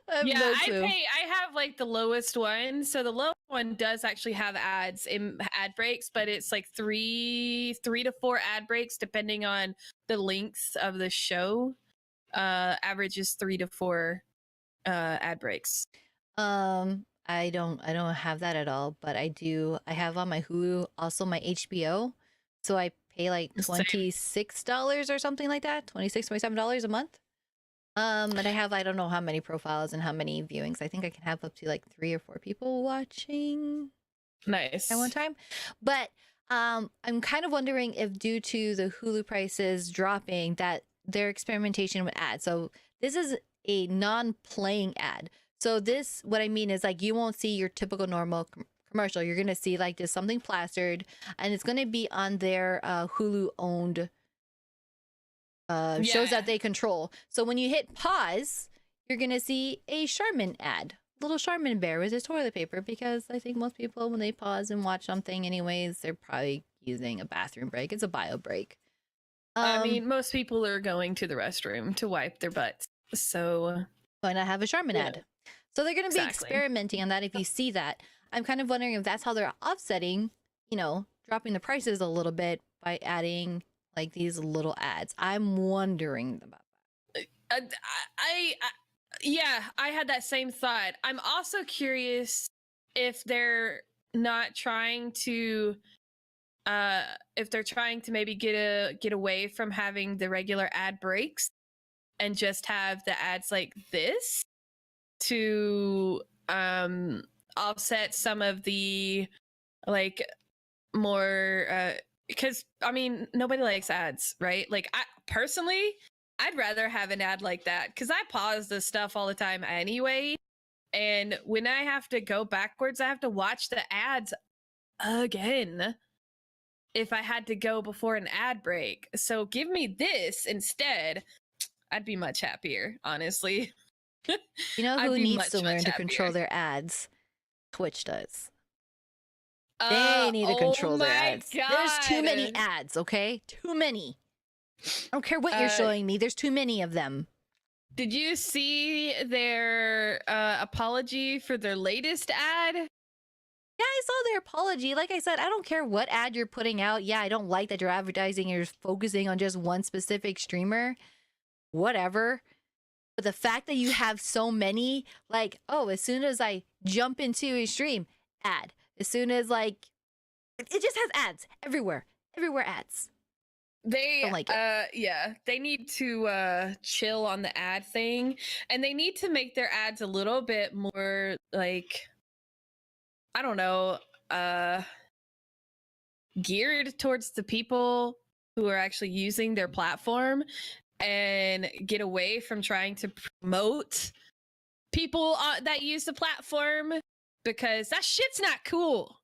I have Yeah, no clue. I have like the lowest one. So the low one does actually have ads in ad breaks, but it's like three to four ad breaks depending on the length of the show. Average is 3 to 4 ad breaks. I don't have that at all, but I have on my Hulu also my HBO. So I pay like $26 or something like that, $27 a month. And I have, I don't know how many profiles and how many viewings. I think I can have up to like 3 or 4 people watching. Nice. At one time. But I'm kind of wondering if due to the Hulu prices dropping that their experimentation with ads. So this is a non-playing ad. So this, what I mean is like you won't see your typical normal commercial. You're going to see like just something plastered and it's going to be on their Hulu owned shows that they control. So when you hit pause, you're going to see a Charmin ad. Little Charmin bear with his toilet paper, because I think most people, when they pause and watch something anyways, they're probably using a bathroom break. It's a bio break. I mean, most people are going to the restroom to wipe their butts. So why not have a Charmin ad? So they're going to be experimenting on that. If you see that, I'm kind of wondering if that's how they're offsetting, dropping the prices a little bit by adding like these little ads. I'm wondering about that. I had that same thought. I'm also curious if they're not trying to if they're trying to maybe get away from having the regular ad breaks and just have the ads like this to offset some of the like more because I mean nobody likes ads, right? Like I personally, I'd rather have an ad like that because I pause this stuff all the time anyway, and when I have to go backwards, I have to watch the ads again if I had to go before an ad break. So give me this instead. I'd be much happier, honestly. You know who needs to learn to control their ads? Twitch does. They need to control their ads. God. There's too many ads, okay? Too many. I don't care what you're showing me. There's too many of them. Did you see their apology for their latest ad? Yeah, I saw their apology. Like I said, I don't care what ad you're putting out. Yeah, I don't like that you're advertising. You're focusing on just one specific streamer. Whatever. But the fact that you have so many, like, oh, as soon as I jump into a stream, ad. As soon as, like, it just has ads everywhere. Everywhere ads. They don't like it. Yeah, they need to chill on the ad thing, and they need to make their ads a little bit more like, I don't know, geared towards the people who are actually using their platform, and get away from trying to promote people that use the platform, because that shit's not cool.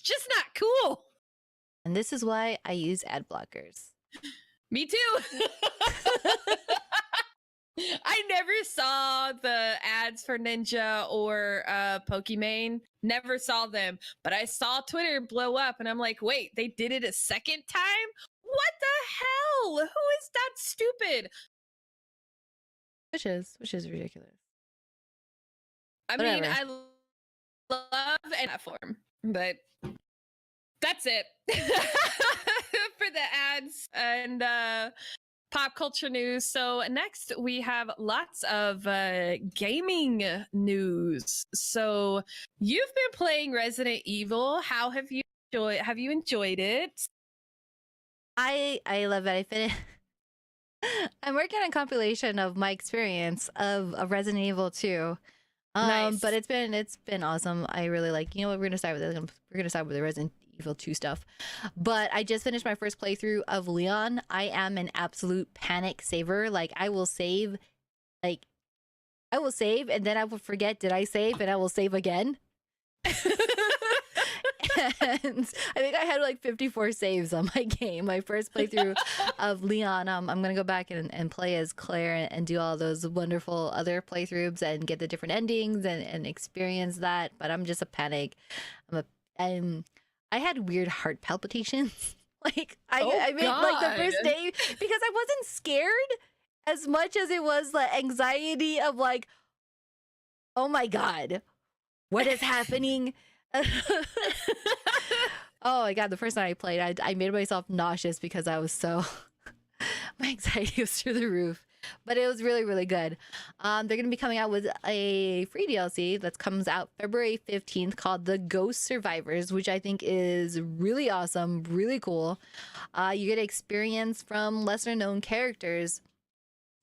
Just not cool. And this is why I use ad blockers. Me too. I never saw the ads for Ninja or Pokimane. Never saw them, but I saw Twitter blow up, and I'm like, wait, they did it a second time? What the hell? Who is that stupid? Which is ridiculous. I mean, Whatever. I love an platform, but that's it for the ads and pop culture news. So next we have lots of gaming news. So you've been playing Resident Evil. How have you enjoyed it? I love it. I finished. I'm working on a compilation of my experience of Resident Evil 2. Nice. But it's been awesome. I really like. You know what? We're gonna start with this. We're gonna start with the Resident Evil 2 stuff. But I just finished my first playthrough of Leon. I am an absolute panic saver. Like I will save, and then I will forget. Did I save? And I will save again. And I think I had like 54 saves on my game. My first playthrough of Leon. I'm gonna go back and play as Claire and do all those wonderful other playthroughs and get the different endings and experience that. But I'm just a panic. I had weird heart palpitations. Like I mean, like the first day, because I wasn't scared as much as it was the anxiety of like, oh my god, what is happening? Oh my god, the first night I played, I made myself nauseous because I was so my anxiety was through the roof. But it was really, really good. They're going to be coming out with a free DLC that comes out February 15th called The Ghost Survivors, which I think is really awesome, really cool. You get experience from lesser known characters,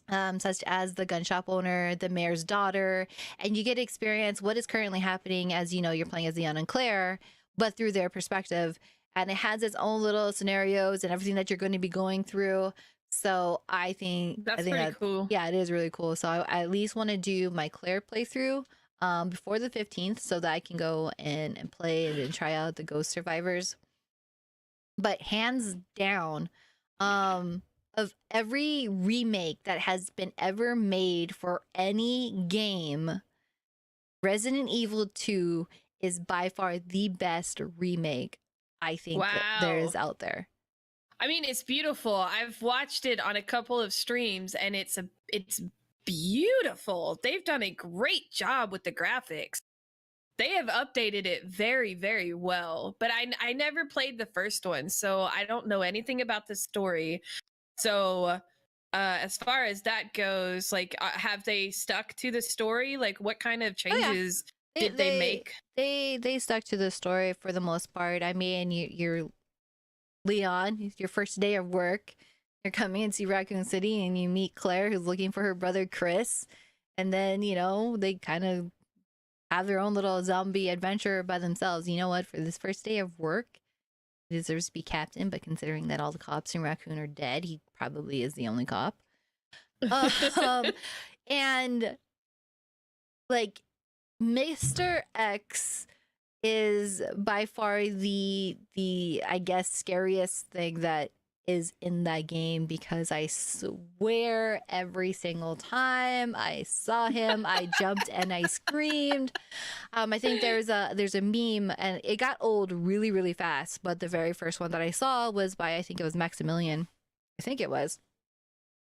such as the gun shop owner, the mayor's daughter, and you get to experience what is currently happening as, you know, you're playing as Leon and Claire, but through their perspective. And it has its own little scenarios and everything that you're going to be going through. So I think That's pretty cool. Yeah, it is really cool. So I at least want to do my Claire playthrough before the 15th so that I can go in and play and try out the Ghost Survivors. But hands down, of every remake that has been ever made for any game, Resident Evil 2 is by far the best remake I think that there is out there. I mean, it's beautiful. I've watched it on a couple of streams and it's beautiful. They've done a great job with the graphics. They have updated it very, very well. But I never played the first one, so I don't know anything about the story. So as far as that goes, like, have they stuck to the story? Like, what kind of changes did they make? They stuck to the story for the most part. I mean, you're Leon, it's your first day of work. You're coming into Raccoon City and you meet Claire, who's looking for her brother Chris. And then, you know, they kind of have their own little zombie adventure by themselves. You know what? For this first day of work, he deserves to be captain, but considering that all the cops in Raccoon are dead, he probably is the only cop. And like Mr. X is by far the I guess scariest thing that is in that game, because I swear every single time I saw him I jumped and I screamed. I think there's a meme and it got old really, really fast, but the very first one that I saw was by, I think it was Maximilian. I think it was.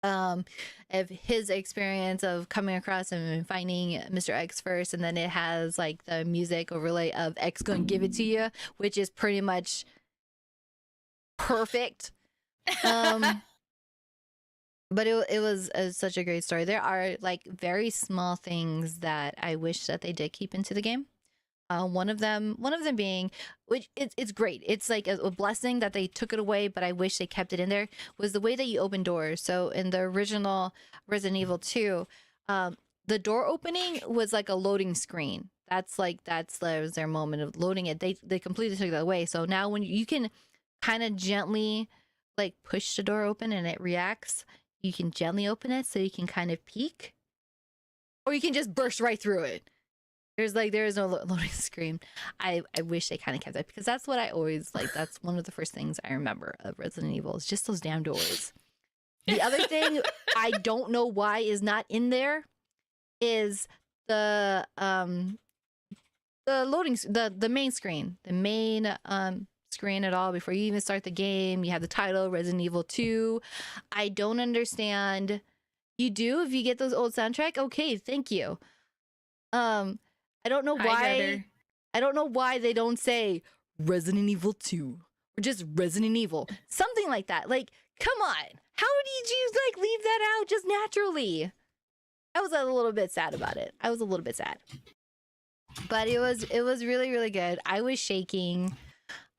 Of his experience of coming across him and finding Mr. X first, and then it has like the music overlay of X gonna give it to you, which is pretty much perfect. But it was such a great story. There are like very small things that I wish that they did keep into the game. One of them being, which it's great. It's like a blessing that they took it away, but I wish they kept it in there, was the way that you open doors. So in the original Resident Evil 2, the door opening was like a loading screen. That was their moment of loading it. They completely took that away. So now when you can kind of gently like push the door open and it reacts, you can gently open it so you can kind of peek, or you can just burst right through it. There is no loading screen. I wish they kind of kept that, because that's what I always like. That's one of the first things I remember of Resident Evil is just those damn doors. The other thing I don't know why is not in there is the loading the main screen. The main screen at all before you even start the game. You have the title Resident Evil 2. I don't understand. You do if you get those old soundtrack? Okay, thank you. I don't know Hi, why. Gutter. I don't know why they don't say Resident Evil 2 or just Resident Evil. Something like that. Like, come on. How did you like leave that out just naturally? I was a little bit sad about it. I was a little bit sad. But it was really, really good. I was shaking.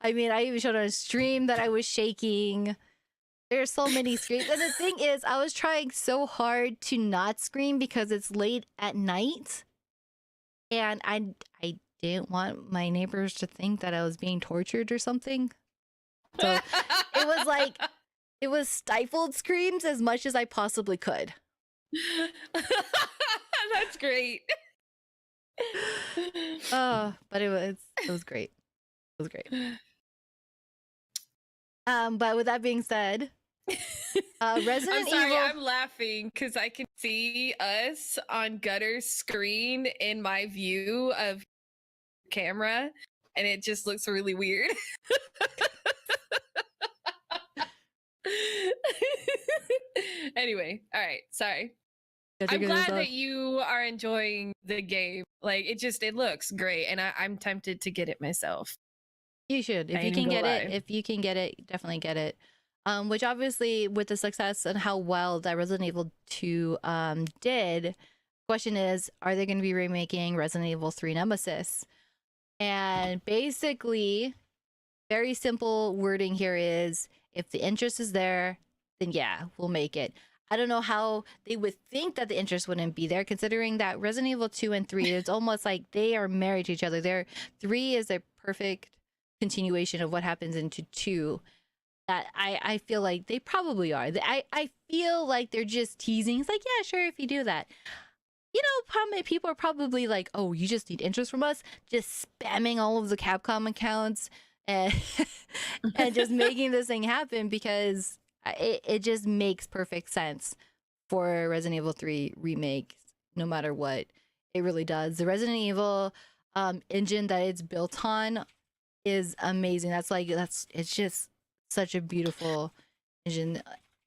I mean, I even showed on a stream that I was shaking. There's so many screams. And the thing is, I was trying so hard to not scream because it's late at night. And I didn't want my neighbors to think that I was being tortured or something. So it was like, it was stifled screams as much as I possibly could. That's great. But it was great. It was great. But with that being said, Resident I'm sorry, Evil. I'm laughing because I can see us on Gutter's screen in my view of camera, and it just looks really weird. Anyway, all right, sorry. I'm glad that you are enjoying the game. Like it looks great, and I'm tempted to get it myself. You should. If you can get it, if you can get it, definitely get it. Which obviously with the success and how well that Resident Evil 2 did, question is, are they going to be remaking Resident Evil 3 Nemesis? And basically, very simple wording here is, if the interest is there, then yeah, we'll make it. I don't know how they would think that the interest wouldn't be there, considering that Resident Evil 2 and 3, it's almost like they are married to each other. 3 is a perfect continuation of what happens into 2. That I feel like they probably are. I feel like they're just teasing. It's like, yeah, sure, if you do that. You know, how many people are probably like, oh, you just need interest from us? Just spamming all of the Capcom accounts and, and just making this thing happen because it just makes perfect sense for Resident Evil 3 remake, no matter what. It really does. The Resident Evil engine that it's built on is amazing. It's just such a beautiful engine.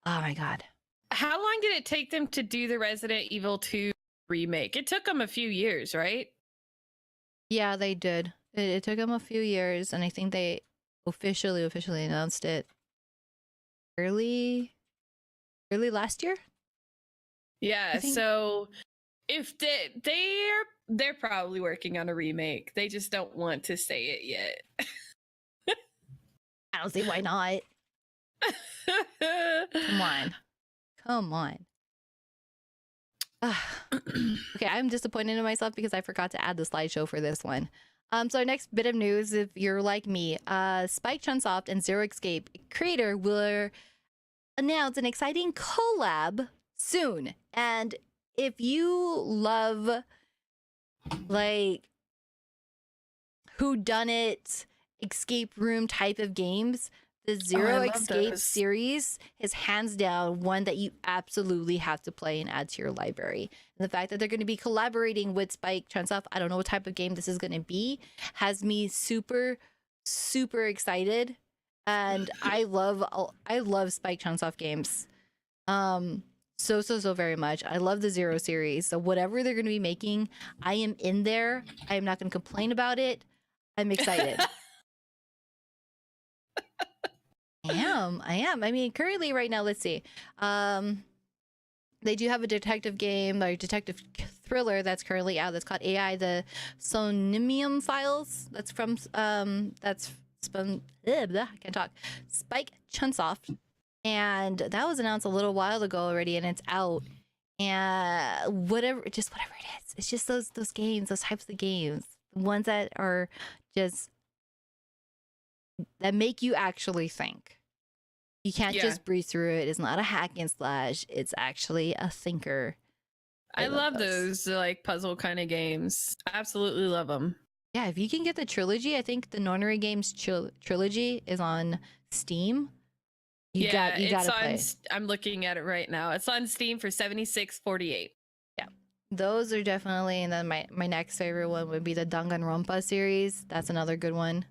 Oh my god. How long did it take them to do the Resident Evil 2 remake? It took them a few years, right? Yeah, they did. It took them a few years, and I think they officially announced it early last year. Yeah, so if they're probably working on a remake. They just don't want to say it yet. I don't see why not. Come on. Okay, I'm disappointed in myself because I forgot to add the slideshow for this one. So our next bit of news, if you're like me, Spike Chunsoft and Zero Escape creator will announce an exciting collab soon. And if you love like whodunit escape room type of games, the Zero Escape series is hands down one that you absolutely have to play and add to your library. And the fact that they're going to be collaborating with Spike Chunsoft, I don't know what type of game this is going to be, has me super excited. And I love Spike Chunsoft games so very much. I love the Zero series, so whatever they're going to be making, I am in there. I am not going to complain about it. I'm excited. I am. I mean, currently right now, let's see. They do have a detective game, like detective thriller that's currently out that's called AI, the Sonimium Files. That's from I can't talk. Spike Chunsoft. And that was announced a little while ago already, and it's out. And whatever it is, it's just those games, those types of games, the ones that are just that make you actually think. You can't just breeze through it. It's not a hack and slash. It's actually a thinker. I love those like puzzle kind of games. Absolutely love them. Yeah, if you can get the trilogy, I think the Nonary Games trilogy is on Steam. You gotta play. I'm looking at it right now. It's on Steam for $76.48. Those are definitely, and then my next favorite one would be the Danganronpa series. That's another good one.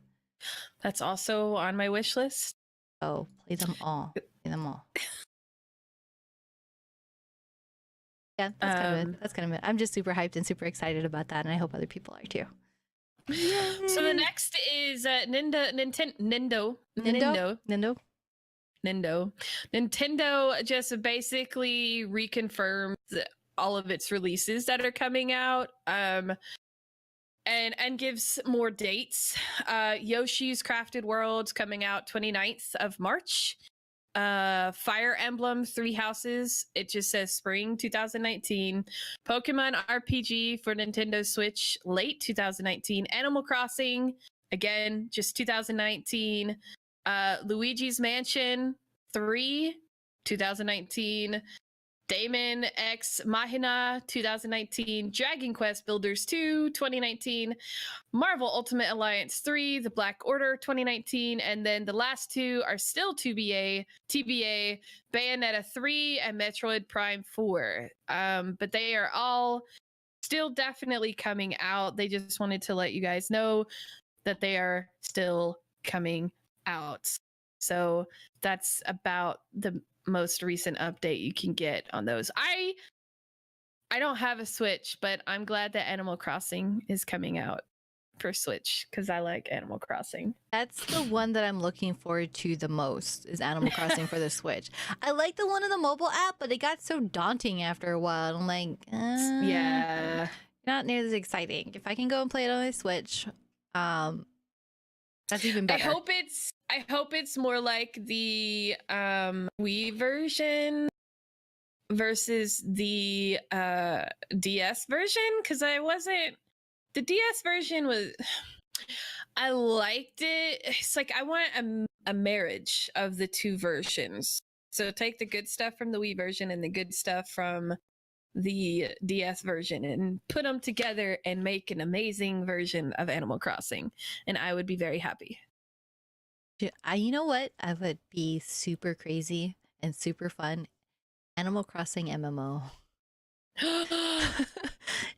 That's also on my wish list. Oh, play them all. Play them all. Yeah, that's kind of it. That's kind of it. I'm just super hyped and super excited about that, and I hope other people are too. So the next is Nintendo. Nintendo just basically reconfirmed all of its releases that are coming out, and gives more dates. Yoshi's Crafted World's coming out 29th of March. Fire Emblem 3 Houses, it just says spring 2019. Pokemon RPG for Nintendo Switch late 2019. Animal Crossing, again, just 2019. Luigi's Mansion 3 2019. Daemon X Machina 2019, Dragon Quest Builders 2 2019, Marvel Ultimate Alliance 3, The Black Order 2019, and then the last two are still TBA, Bayonetta 3 and Metroid Prime 4. But they are all still definitely coming out. They just wanted to let you guys know that they are still coming out. So that's about the most recent update you can get on those. I don't have a Switch, but I'm glad that Animal Crossing is coming out for Switch because I like Animal Crossing. That's the one that I'm looking forward to the most, is Animal Crossing for the Switch. I like the one on the mobile app, but it got so daunting after a while. I'm like, yeah, not near as exciting. If I can go and play it on my Switch, that's even better. I hope it's more like the Wii version versus the DS version, because the DS version was, I liked it. It's like I want a marriage of the two versions. So take the good stuff from the Wii version and the good stuff from the DS version and put them together and make an amazing version of Animal Crossing, and I would be very happy. You know what? I would be super crazy and super fun. Animal Crossing MMO. It's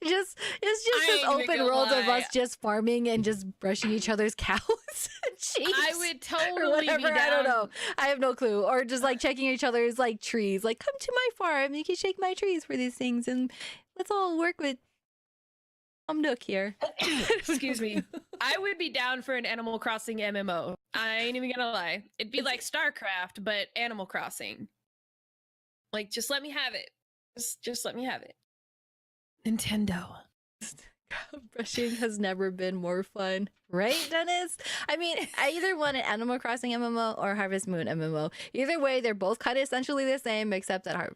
just this open world of us just farming and just brushing each other's cows and sheep. I would totally or whatever. be down. I don't know. I have no clue. Or just like checking each other's like trees. Like, come to my farm. You can shake my trees for these things, and let's all work with Nook here. Excuse me. I would be down for an Animal Crossing MMO. I ain't even gonna lie. It'd be like StarCraft, but Animal Crossing. Like, just let me have it. Just let me have it. Nintendo. Brushing has never been more fun, right, Dennis? I mean, I either want an Animal Crossing MMO or Harvest Moon MMO. Either way, they're both kind of essentially the same, except that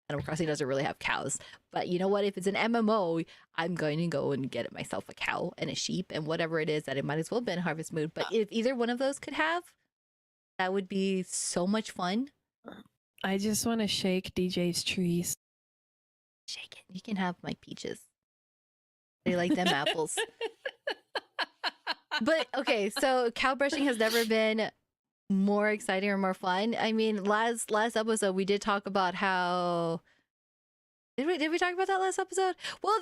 Animal Crossing doesn't really have cows. But you know what? If it's an MMO, I'm going to go and get myself a cow and a sheep and whatever it is that it might as well have been Harvest Moon. But if either one of those could have, that would be so much fun. I just want to shake DJ's trees. Shake it. You can have my peaches. They like them apples. But okay, so cow brushing has never been more exciting or more fun. I mean, last episode we did talk about how did we talk about that last episode? Well,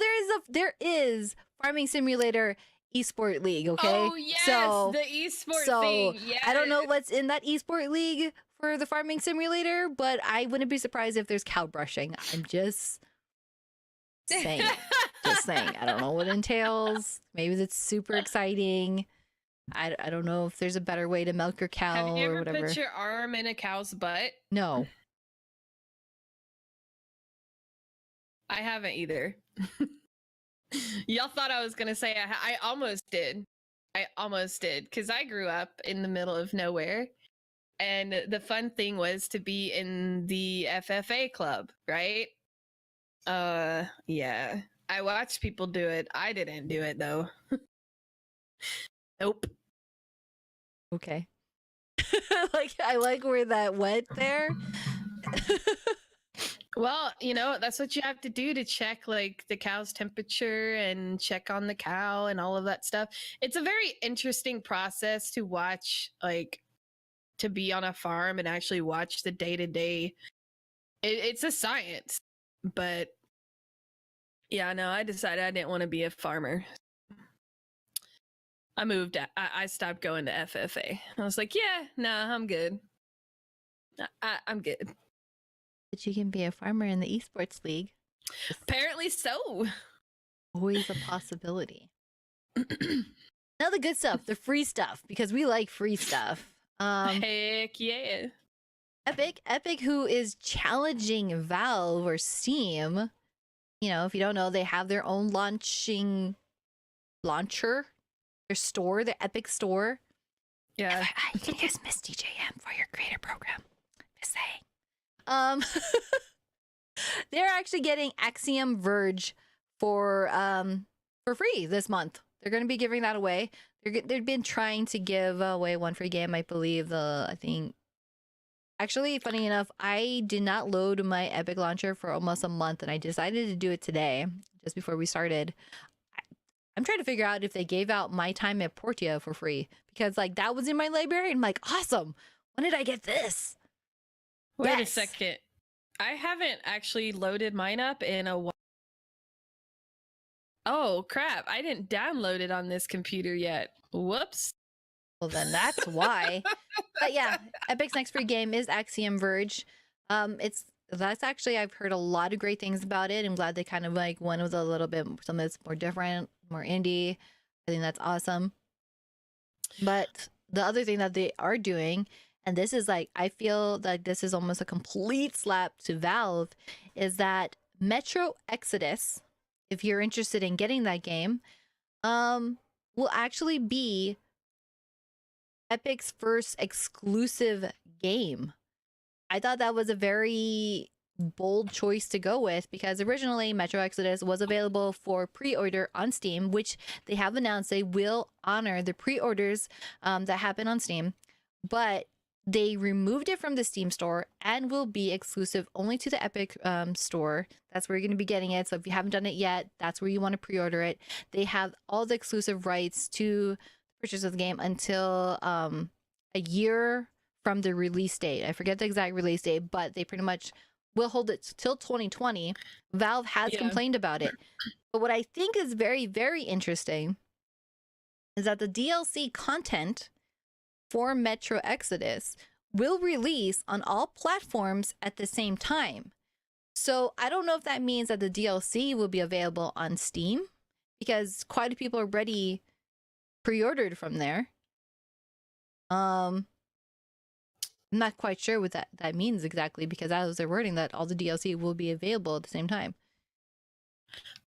there is Farming Simulator Esport League, okay? Oh yes, so, the esport thing. Yes. I don't know what's in that esport league for the Farming Simulator, but I wouldn't be surprised if there's cow brushing. I'm just saying. Just saying. I don't know what it entails. Maybe it's super exciting. I don't know if there's a better way to milk your cow Have you or ever whatever. put your arm in a cow's butt? No. I haven't either. Y'all thought I was gonna say I almost did. I almost did, because I grew up in the middle of nowhere, and the fun thing was to be in the FFA club, right? Yeah. I watched people do it. I didn't do it though. Nope. Okay. Like, I like where that went there. Well, you know, that's what you have to do to check like the cow's temperature and check on the cow and all of that stuff. It's a very interesting process to watch, like to be on a farm and actually watch the day-to-day. It's a science, but yeah, no, I decided I didn't want to be a farmer. I moved. I stopped going to FFA. I was like, yeah, nah, I'm good. I'm good. But you can be a farmer in the esports league. Apparently so. Always a possibility. Now the good stuff, the free stuff, because we like free stuff. Heck yeah. Epic, who is challenging Valve or Steam. You know, if you don't know, they have their own launcher, their store, their Epic store. Yeah. You can use Miss DJM for your creator program. Just saying. They're actually getting Axiom Verge for free this month. They're going to be giving that away. They've been trying to give away one free game, I believe. Actually, funny enough, I did not load my Epic launcher for almost a month, and I decided to do it today, just before we started. I'm trying to figure out if they gave out My Time at Portia for free, because like that was in my library, and I'm like, awesome. When did I get this? Wait a second. I haven't actually loaded mine up in a while. Oh, crap. I didn't download it on this computer yet. Whoops. Well, then that's why. But yeah, Epic's next free game is Axiom Verge. That's actually, I've heard a lot of great things about it. I'm glad they kind of like went with a little bit something that's more different, more indie. I think that's awesome. But the other thing that they are doing, and this is like, I feel that this is almost a complete slap to Valve, is that Metro Exodus, if you're interested in getting that game, will actually be Epic's first exclusive game. I thought that was a very bold choice to go with, because originally Metro Exodus was available for pre-order on Steam, which they have announced they will honor the pre-orders that happen on Steam, but they removed it from the Steam store and will be exclusive only to the Epic store. That's where you're going to be getting it. So if you haven't done it yet, that's where you want to pre-order it. They have all the exclusive rights to purchase of the game until a year from the release date. I forget the exact release date, but they pretty much will hold it till 2020. Valve has complained about it. But what I think is very, very interesting is that the DLC content for Metro Exodus will release on all platforms at the same time. So I don't know if that means that the DLC will be available on Steam, because quite a few people already pre-ordered from there. I'm not quite sure what that means exactly, because that was their wording, that all the DLC will be available at the same time.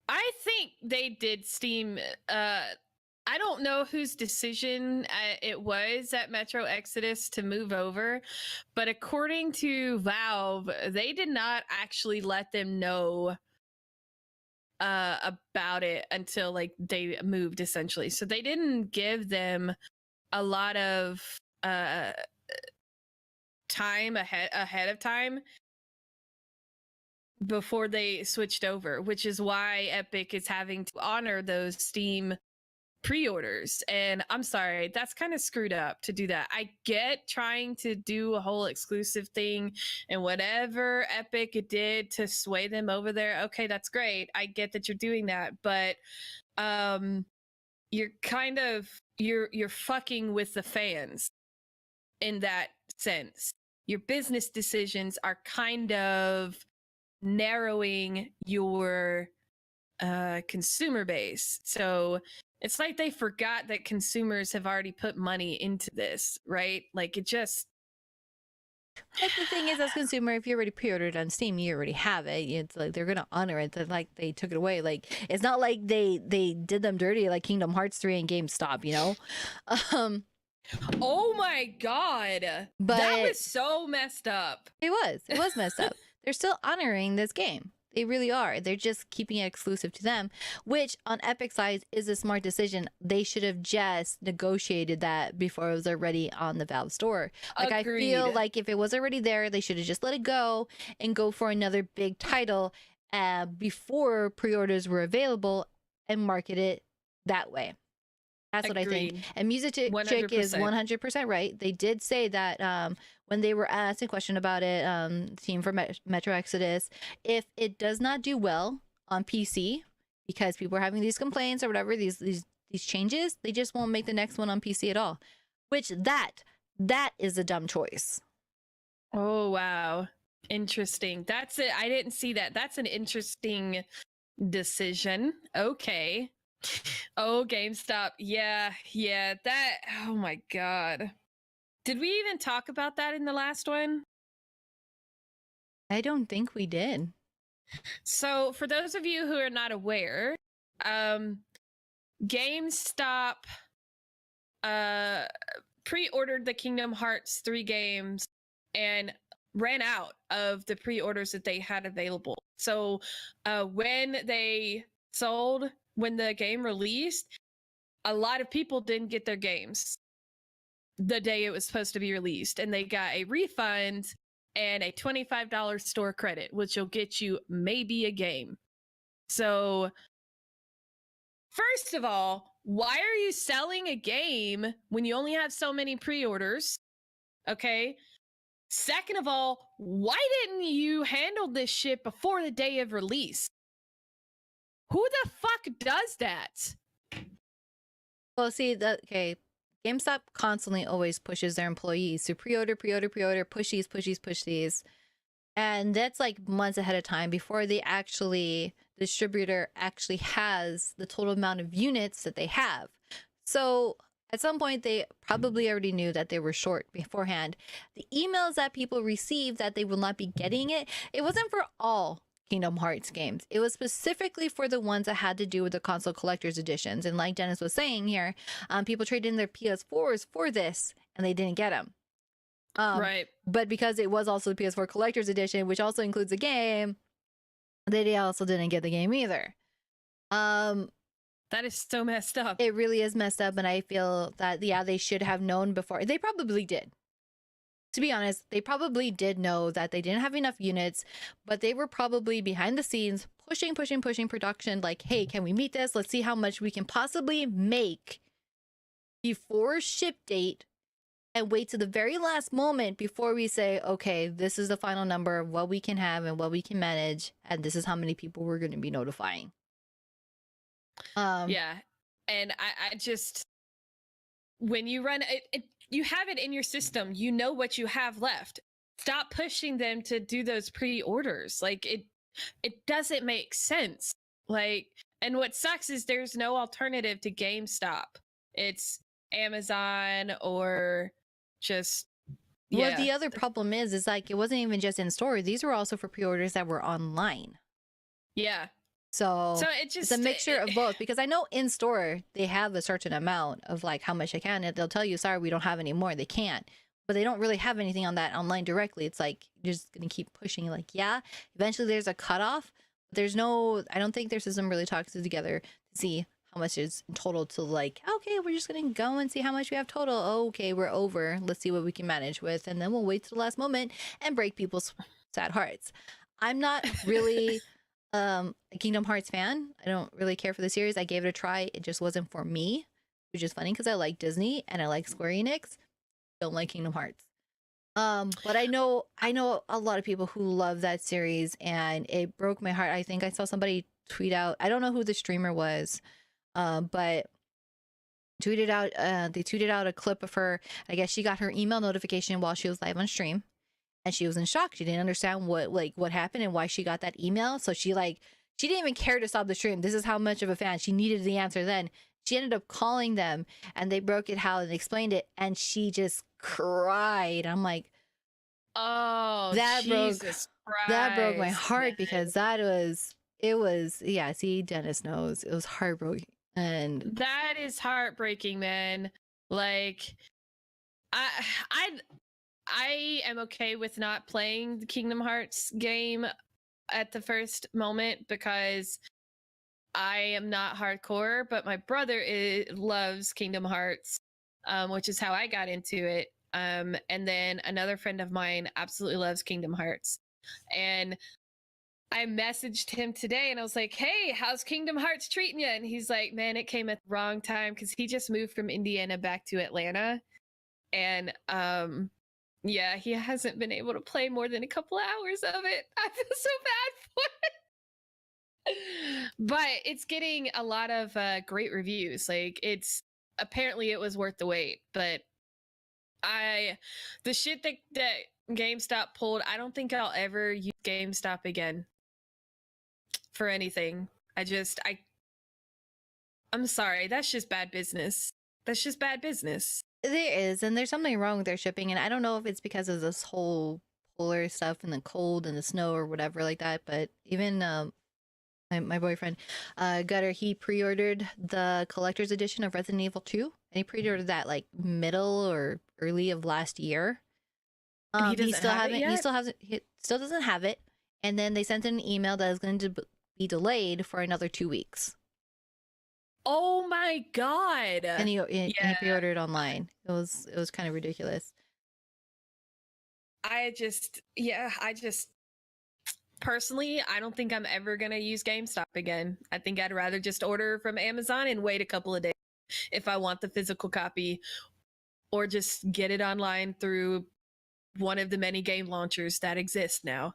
I think they did Steam. I don't know whose decision it was at Metro Exodus to move over, but according to Valve, they did not actually let them know about it until like they moved, essentially. So they didn't give them a lot of time ahead of time before they switched over, which is why Epic is having to honor those Steam pre-orders. And I'm sorry, that's kind of screwed up to do that. I get trying to do a whole exclusive thing and whatever Epic did to sway them over there. Okay, that's great. I get that you're doing that, but you're kind of you're fucking with the fans in that sense. Your business decisions are kind of narrowing your consumer base. So it's like they forgot that consumers have already put money into this, right? Like it just... But the thing is, as a consumer, if you already pre-ordered on Steam, you already have it. It's like they're gonna honor it. That like they took it away. Like it's not like they did them dirty like Kingdom Hearts 3 and GameStop, you know? Oh my god. But that was so messed up. It was messed up. They're still honoring this game. They really are. They're just keeping it exclusive to them, which on Epic's side is a smart decision. They should have just negotiated that before it was already on the Valve store. Like Agreed. I feel like if it was already there, they should have just let it go and go for another big title before pre-orders were available and market it that way. That's what I think. Agreed. And Music Chick is 100%. 100% right. They did say that when they were asked a question about it, team for Metro Exodus, if it does not do well on PC because people are having these complaints or whatever, these changes, they just won't make the next one on PC at all. Which that is a dumb choice. Oh wow. Interesting. That's it. I didn't see that. That's an interesting decision. Okay. Oh, GameStop. Yeah. That. Oh my God. Did we even talk about that in the last one? I don't think we did. So, for those of you who are not aware, GameStop pre-ordered the Kingdom Hearts 3 games and ran out of the pre-orders that they had available. So, when the game released, a lot of people didn't get their games the day it was supposed to be released, and they got a refund and a $25 store credit, which will get you maybe a game. So, first of all, why are you selling a game when you only have so many pre-orders? Okay. Second of all, why didn't you handle this shit before the day of release? Who the fuck does that? Well, see, GameStop constantly always pushes their employees to pre-order, push these. And that's like months ahead of time before the distributor actually has the total amount of units that they have. So at some point, they probably already knew that they were short beforehand. The emails that people received that they will not be getting it wasn't for all Kingdom Hearts games. It was specifically for the ones that had to do with the console collector's editions. And like Dennis was saying here, people traded in their PS4s for this and they didn't get them. Right. But because it was also the PS4 collector's edition, which also includes a game, they also didn't get the game either. That is so messed up. It really is messed up. And I feel that, they should have known before. They probably did. To be honest, they probably did know that they didn't have enough units, but they were probably behind the scenes pushing production. Like, hey, can we meet this? Let's see how much we can possibly make before ship date and wait to the very last moment before we say, okay, this is the final number of what we can have and what we can manage. And this is how many people we're going to be notifying. Yeah. And I just, when you run it, you have it in your system, you know what you have left. Stop pushing them to do those pre-orders. Like it doesn't make sense. Like, and what sucks is there's no alternative to GameStop. It's Amazon or just Well, the other problem is like it wasn't even just in store. These were also for pre-orders that were online. Yeah. So it's a mixture of both, because I know in store they have a certain amount of like how much they can, and they'll tell you, sorry, we don't have any more. They can't, but they don't really have anything on that online directly. It's like you're just gonna keep pushing. Like, yeah, eventually there's a cutoff. But I don't think their system really talks together to see how much is in total to like, okay, we're just gonna go and see how much we have total. Oh, okay, we're over. Let's see what we can manage with, and then we'll wait to the last moment and break people's sad hearts. I'm not really a Kingdom Hearts fan. I don't really care for the series. I gave it a try. It just wasn't for me, which is funny because I like Disney and I like Square Enix. Don't like Kingdom Hearts. But I know a lot of people who love that series, and it broke my heart. I think I saw somebody tweet out, I don't know who the streamer was, but they tweeted out a clip of her. I guess she got her email notification while she was live on stream. And she was in shock. She didn't understand what happened and why she got that email. So she didn't even care to stop the stream. This is how much of a fan. She needed the answer then. She ended up calling them and they broke it how and explained it. And she just cried. I'm like, oh, that broke my heart, man. because yeah, see, Dennis knows. It was heartbreaking. And that is heartbreaking, man. Like, I am okay with not playing the Kingdom Hearts game at the first moment because I am not hardcore, but my brother loves Kingdom Hearts, which is how I got into it. And then another friend of mine absolutely loves Kingdom Hearts. And I messaged him today and I was like, "Hey, how's Kingdom Hearts treating you?" And he's like, "Man, it came at the wrong time because he just moved from Indiana back to Atlanta, and yeah, he hasn't been able to play more than a couple hours of it. I feel so bad for it, but it's getting a lot of great reviews. Like, it's apparently it was worth the wait, but the shit that GameStop pulled, I don't think I'll ever use GameStop again for anything. I'm sorry. That's just bad business. That's just bad business. There is, and there's something wrong with their shipping, and I don't know if it's because of this whole polar stuff and the cold and the snow or whatever like that, but even my boyfriend Gutter, he pre-ordered the collector's edition of Resident Evil 2, and he pre-ordered that like middle or early of last year. And he still doesn't have it, and then they sent an email that is going to be delayed for another 2 weeks. Oh my god! And he pre-ordered online. It was kind of ridiculous. I just personally, I don't think I'm ever gonna use GameStop again. I think I'd rather just order from Amazon and wait a couple of days if I want the physical copy, or just get it online through one of the many game launchers that exist now.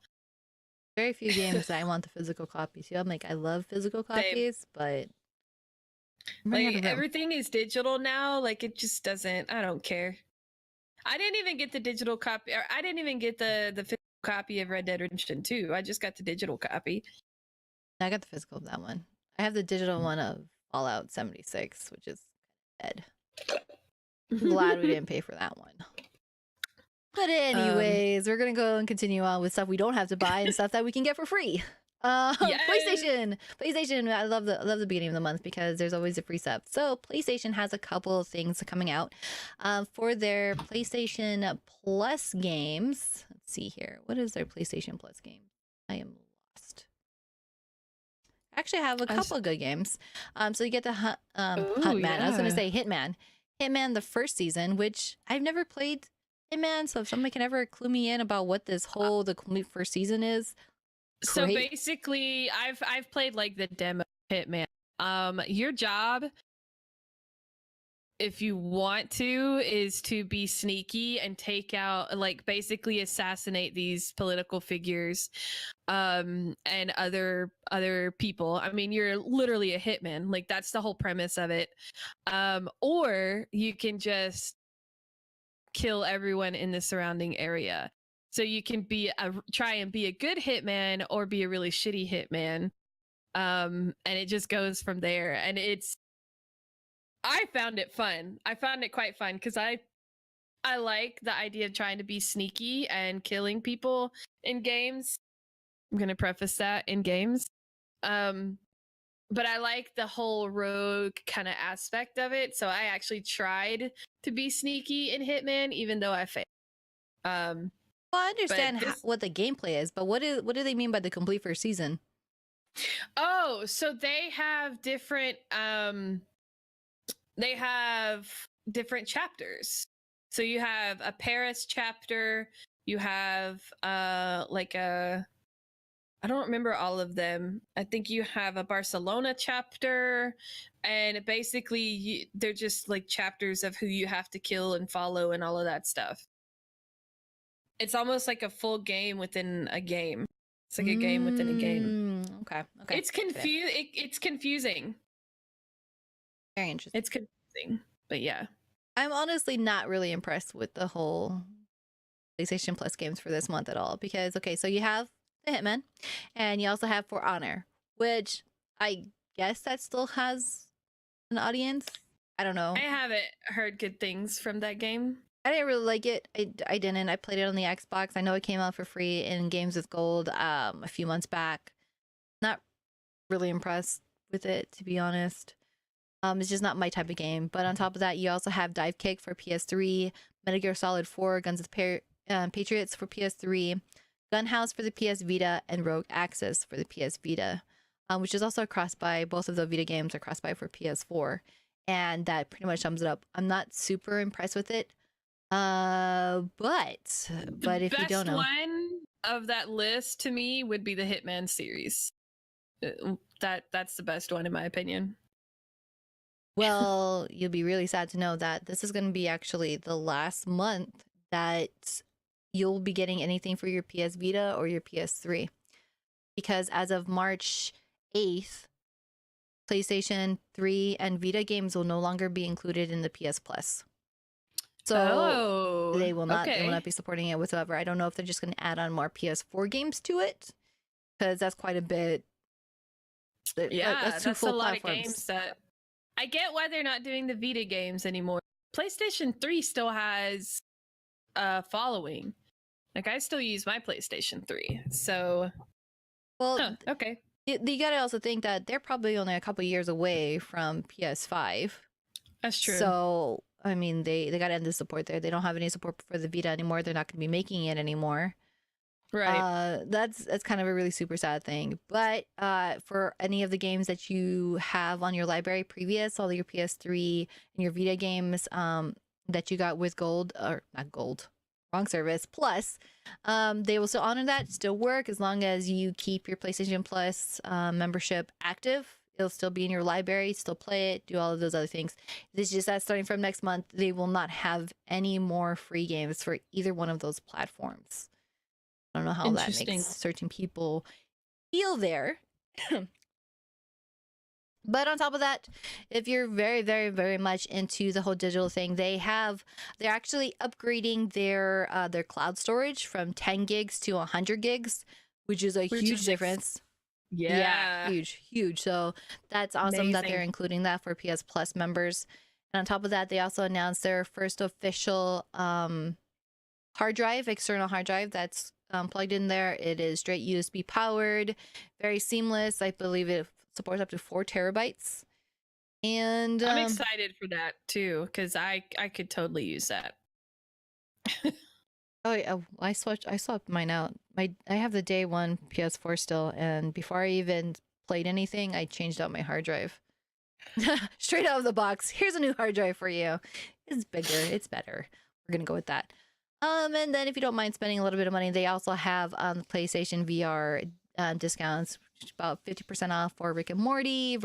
Very few games that I want the physical copies. I'm like, I love physical copies, but like everything is digital now. Like, it just doesn't. I don't care. I didn't even get the digital copy, or I didn't even get the physical copy of Red Dead Redemption 2. I just got the digital copy. I got the physical of that one. I have the digital one of Fallout 76, which is dead. I'm glad we didn't pay for that one. But anyways, we're gonna go and continue on with stuff we don't have to buy and stuff that we can get for free. PlayStation. I love the beginning of the month because there's always a free stuff. So PlayStation has a couple of things coming out for their PlayStation Plus games. Let's see here. What is their PlayStation Plus game? I am lost. Actually, I have a couple of good games. So you get the Huntman. Yeah. I was gonna say Hitman the first season, which I've never played Hitman. So if somebody can ever clue me in about what this whole the complete first season is. So great. basically, I've played like the demo Hitman. Your job, if you want to, is to be sneaky and take out, like, basically assassinate these political figures, and other people. I mean, you're literally a hitman. Like, that's the whole premise of it. Or you can just kill everyone in the surrounding area. So you can try and be a good hitman or be a really shitty hitman. And it just goes from there. And I found it fun. I found it quite fun because I like the idea of trying to be sneaky and killing people in games. I'm going to preface that, in games. But I like the whole rogue kind of aspect of it. So I actually tried to be sneaky in Hitman, even though I failed. Well, I understand what the gameplay is, but what do they mean by the complete first season? Oh, so they have different chapters. So you have a Paris chapter, you have I don't remember all of them. I think you have a Barcelona chapter, and basically they're just like chapters of who you have to kill and follow and all of that stuff. It's almost like a full game within a game. It's like a game within a game. Okay. It's it's confusing. Very interesting. It's confusing, but yeah. I'm honestly not really impressed with the whole PlayStation Plus games for this month at all because, okay, so you have the Hitman and you also have For Honor, which I guess that still has an audience. I don't know. I haven't heard good things from that game. I didn't really like it. I didn't. I played it on the Xbox. I know it came out for free in Games with Gold a few months back. Not really impressed with it, to be honest. It's just not my type of game. But on top of that, you also have Dive Kick for PS3, Metal Gear Solid 4, Guns of the Patriots for PS3, Gunhouse for the PS Vita, and Rogue Access for the PS Vita, which is also a cross-buy. Both of the Vita games are cross-buy for PS4. And that pretty much sums it up. I'm not super impressed with it. But if you don't know, one of that list to me would be the Hitman series. That's the best one in my opinion. Well, you'll be really sad to know that this is going to be actually the last month that you'll be getting anything for your PS Vita or your PS3. Because as of March 8th, PlayStation 3 and Vita games will no longer be included in the PS Plus. So they will not be supporting it whatsoever. I don't know if they're just going to add on more PS4 games to it, because that's quite a bit. Yeah, that's a lot platforms. of games that I get why they're not doing the Vita games anymore. PlayStation 3 still has a following. Like, I still use my PlayStation 3. So, well, okay. You gotta also think that they're probably only a couple years away from PS5. That's true. So, I mean, they gotta end the support there. They don't have any support for the Vita anymore. They're not gonna be making it anymore. Right. That's kind of a really super sad thing. But for any of the games that you have on your library previous, all your PS3 and your Vita games that you got with Gold, or not Gold, wrong service, Plus, they will still honor that, still work as long as you keep your PlayStation Plus membership active. It'll still be in your library, still play it, do all of those other things. It's just that starting from next month, they will not have any more free games for either one of those platforms. I don't know how that makes certain people feel there. But on top of that, if you're very, very, very much into the whole digital thing, they're actually upgrading their cloud storage from 10 gigs to 100 gigs, which is a huge difference. Yeah, huge. So that's awesome that they're including that for PS Plus members. And on top of that, they also announced their first official hard drive, external hard drive that's plugged in there. It is straight USB powered, very seamless. I believe it supports up to 4 terabytes. And I'm excited for that too, because I could totally use that. Oh yeah, I swapped mine out. I have the day one PS4 still, and before I even played anything, I changed out my hard drive. Straight out of the box. Here's a new hard drive for you. It's bigger, it's better. We're gonna go with that. And then if you don't mind spending a little bit of money, they also have PlayStation VR discounts, about 50% off for Rick and Morty,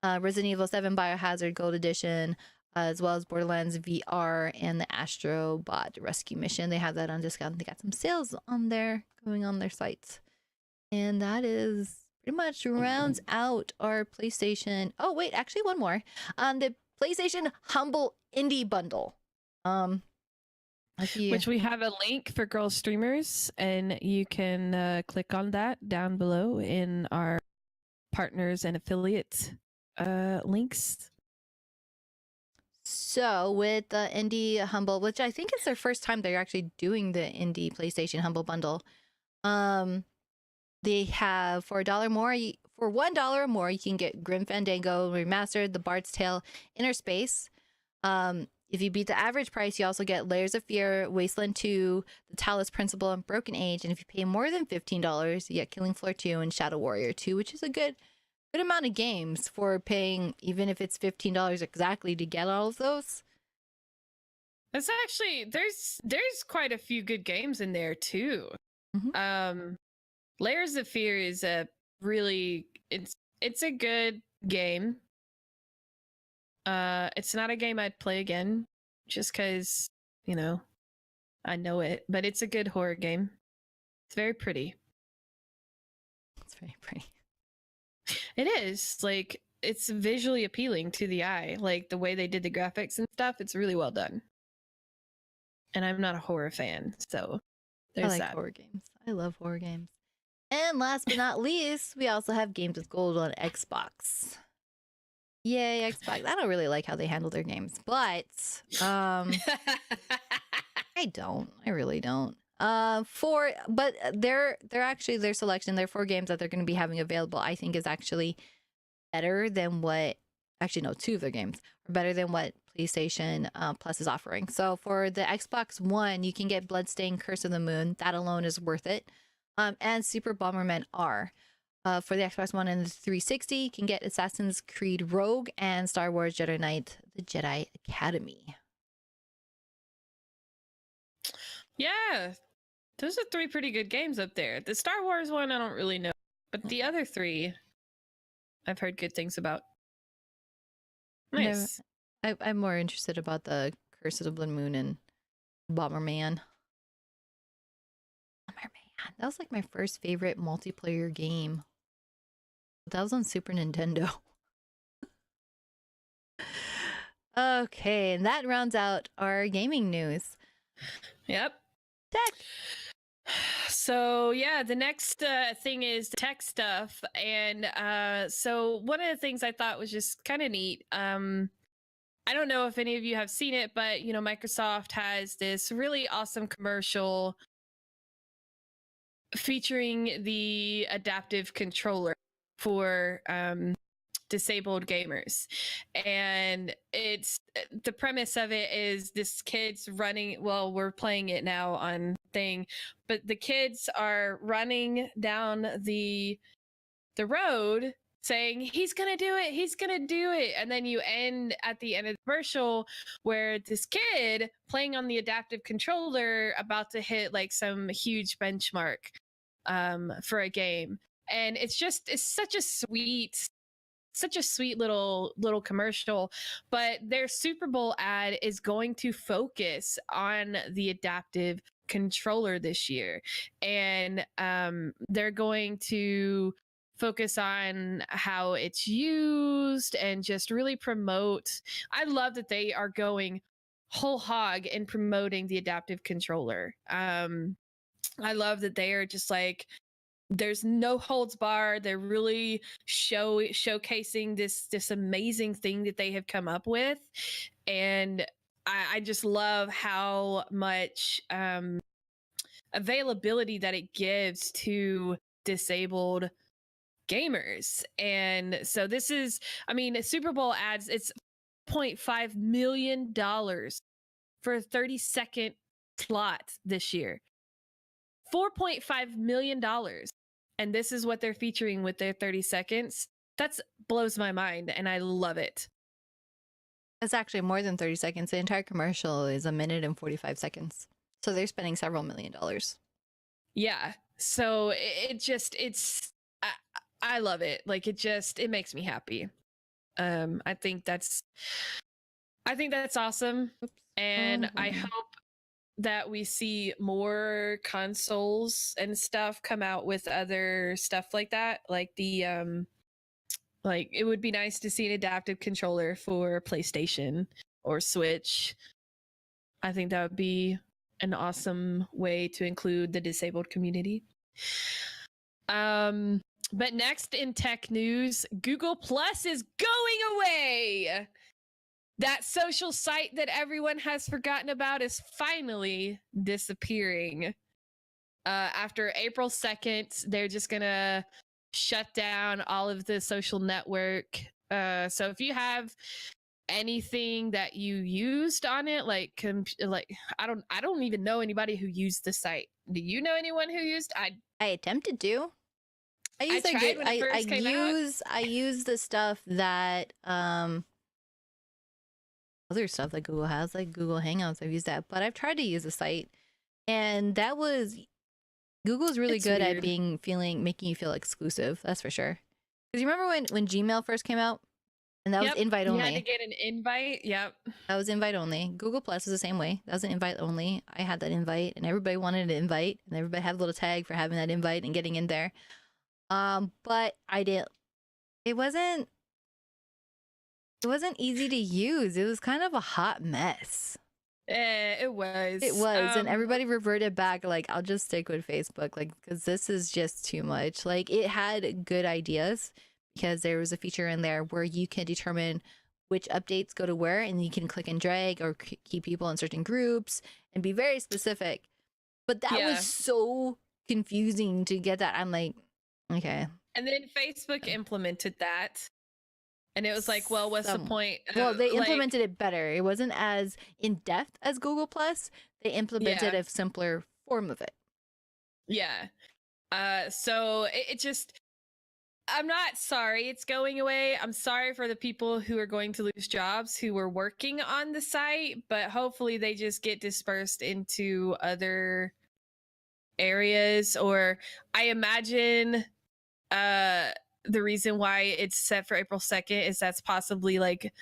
Resident Evil 7 Biohazard Gold Edition, as well as Borderlands VR and the Astro Bot Rescue Mission. They have that on discount. They got some sales on there going on their sites. And that is pretty much rounds out our PlayStation. Oh, wait, actually one more. The PlayStation Humble Indie Bundle. Which we have a link for GirlStreamers, and you can click on that down below in our partners and affiliate links. So with the Indie Humble, which I think is their first time they're actually doing the Indie PlayStation Humble Bundle, they have for $1 more. For $1 or more, you can get Grim Fandango Remastered, The Bard's Tale, Inner Space. If you beat the average price, you also get Layers of Fear, Wasteland 2, The Talos Principle, and Broken Age. And if you pay more than $15, you get Killing Floor 2 and Shadow Warrior 2, which is a good amount of games for paying, even if it's $15 exactly to get all of those. That's actually there's quite a few good games in there too. Mm-hmm. Layers of Fear is a really it's a good game. It's not a game I'd play again, just because, you know, I know it. But it's a good horror game. It's very pretty. It's very pretty. It is. Like, it's visually appealing to the eye. Like, the way they did the graphics and stuff, it's really well done. And I'm not a horror fan, so there's that. Horror games. I love horror games. And last but not least, we also have Games with Gold on Xbox. Yay, Xbox. I don't really like how they handle their games, but I really don't. But they're actually, their selection, their 4 games that they're going to be having available, I think is actually better than what, actually no, 2 of their games are better than what PlayStation Plus is offering. So for the Xbox One, you can get Bloodstained Curse of the Moon. That alone is worth it. And Super Bomberman R. For the Xbox One and the 360, you can get Assassin's Creed Rogue and Star Wars Jedi Knight, the Jedi Academy. Yeah. Those are 3 pretty good games up there. The Star Wars one, I don't really know, but the other 3, I've heard good things about. Nice. I'm more interested about the Curse of the Blood Moon and Bomberman. Bomberman. That was like my first favorite multiplayer game. That was on Super Nintendo. Okay, and that rounds out our gaming news. Yep. Tech. So yeah, the next thing is the tech stuff, and so one of the things I thought was just kind of neat. I don't know if any of you have seen it, but you know, Microsoft has this really awesome commercial featuring the adaptive controller for disabled gamers, and it's the premise of it is this kid's running, well, we're playing it now on thing, but the kids are running down the road saying he's gonna do it, he's gonna do it, and then you end at the end of the commercial where this kid playing on the adaptive controller about to hit like some huge benchmark for a game. And it's such a sweet little commercial. But their Super Bowl ad is going to focus on the adaptive controller this year, and they're going to focus on how it's used and just really promote. I love that they are going whole hog and promoting the adaptive controller. I love that they are just like, there's no holds barred. They're really showcasing this amazing thing that they have come up with, and I just love how much availability that it gives to disabled gamers. And so this is, I mean, Super Bowl ads, it's $0.5 million for a 30-second slot this year. $4.5 million. And this is what they're featuring with their 30 seconds. That blows my mind, and I love it. It's actually more than 30 seconds. The entire commercial is 1 minute and 45 seconds. So they're spending several $1 million. Yeah. So I love it. Like, it makes me happy. I think that's awesome. Oops. And I hope that we see more consoles and stuff come out with other stuff like that. Like like it would be nice to see an adaptive controller for PlayStation or Switch. I think that would be an awesome way to include the disabled community. But next in tech news, Google Plus is going away. That social site that everyone has forgotten about is finally disappearing. After April 2nd, they're just gonna shut down all of the social network. So if you have anything that you used on it, like I don't even know anybody who used the site. Do you know anyone who used? I attempted to. I use the stuff that other stuff that Google has, like Google Hangouts. I've used that, but I've tried to use the site, and that was Google's really It's good weird. at making you feel exclusive. That's for sure. Because you remember when Gmail first came out, and that was invite only. You had to get an invite. Yep. That was invite only. Google Plus is the same way. That was an invite only. I had that invite, and everybody wanted an invite, and everybody had a little tag for having that invite and getting in there. But I didn't. It wasn't easy to use. It was kind of a hot mess. It was. It was, and everybody reverted back. Like, I'll just stick with Facebook, like, because this is just too much. Like, it had good ideas because there was a feature in there where you can determine which updates go to where, and you can click and drag or keep people in certain groups and be very specific. But that was so confusing to get that. I'm like, okay. And then Facebook implemented that. And it was like, well, what's the point? Well, they implemented it better. It wasn't as in-depth as Google Plus. They implemented a simpler form of it. Yeah. So it just, I'm not sorry it's going away. I'm sorry for the people who are going to lose jobs who were working on the site, but hopefully they just get dispersed into other areas, or I imagine the reason why it's set for April 2nd is that's possibly like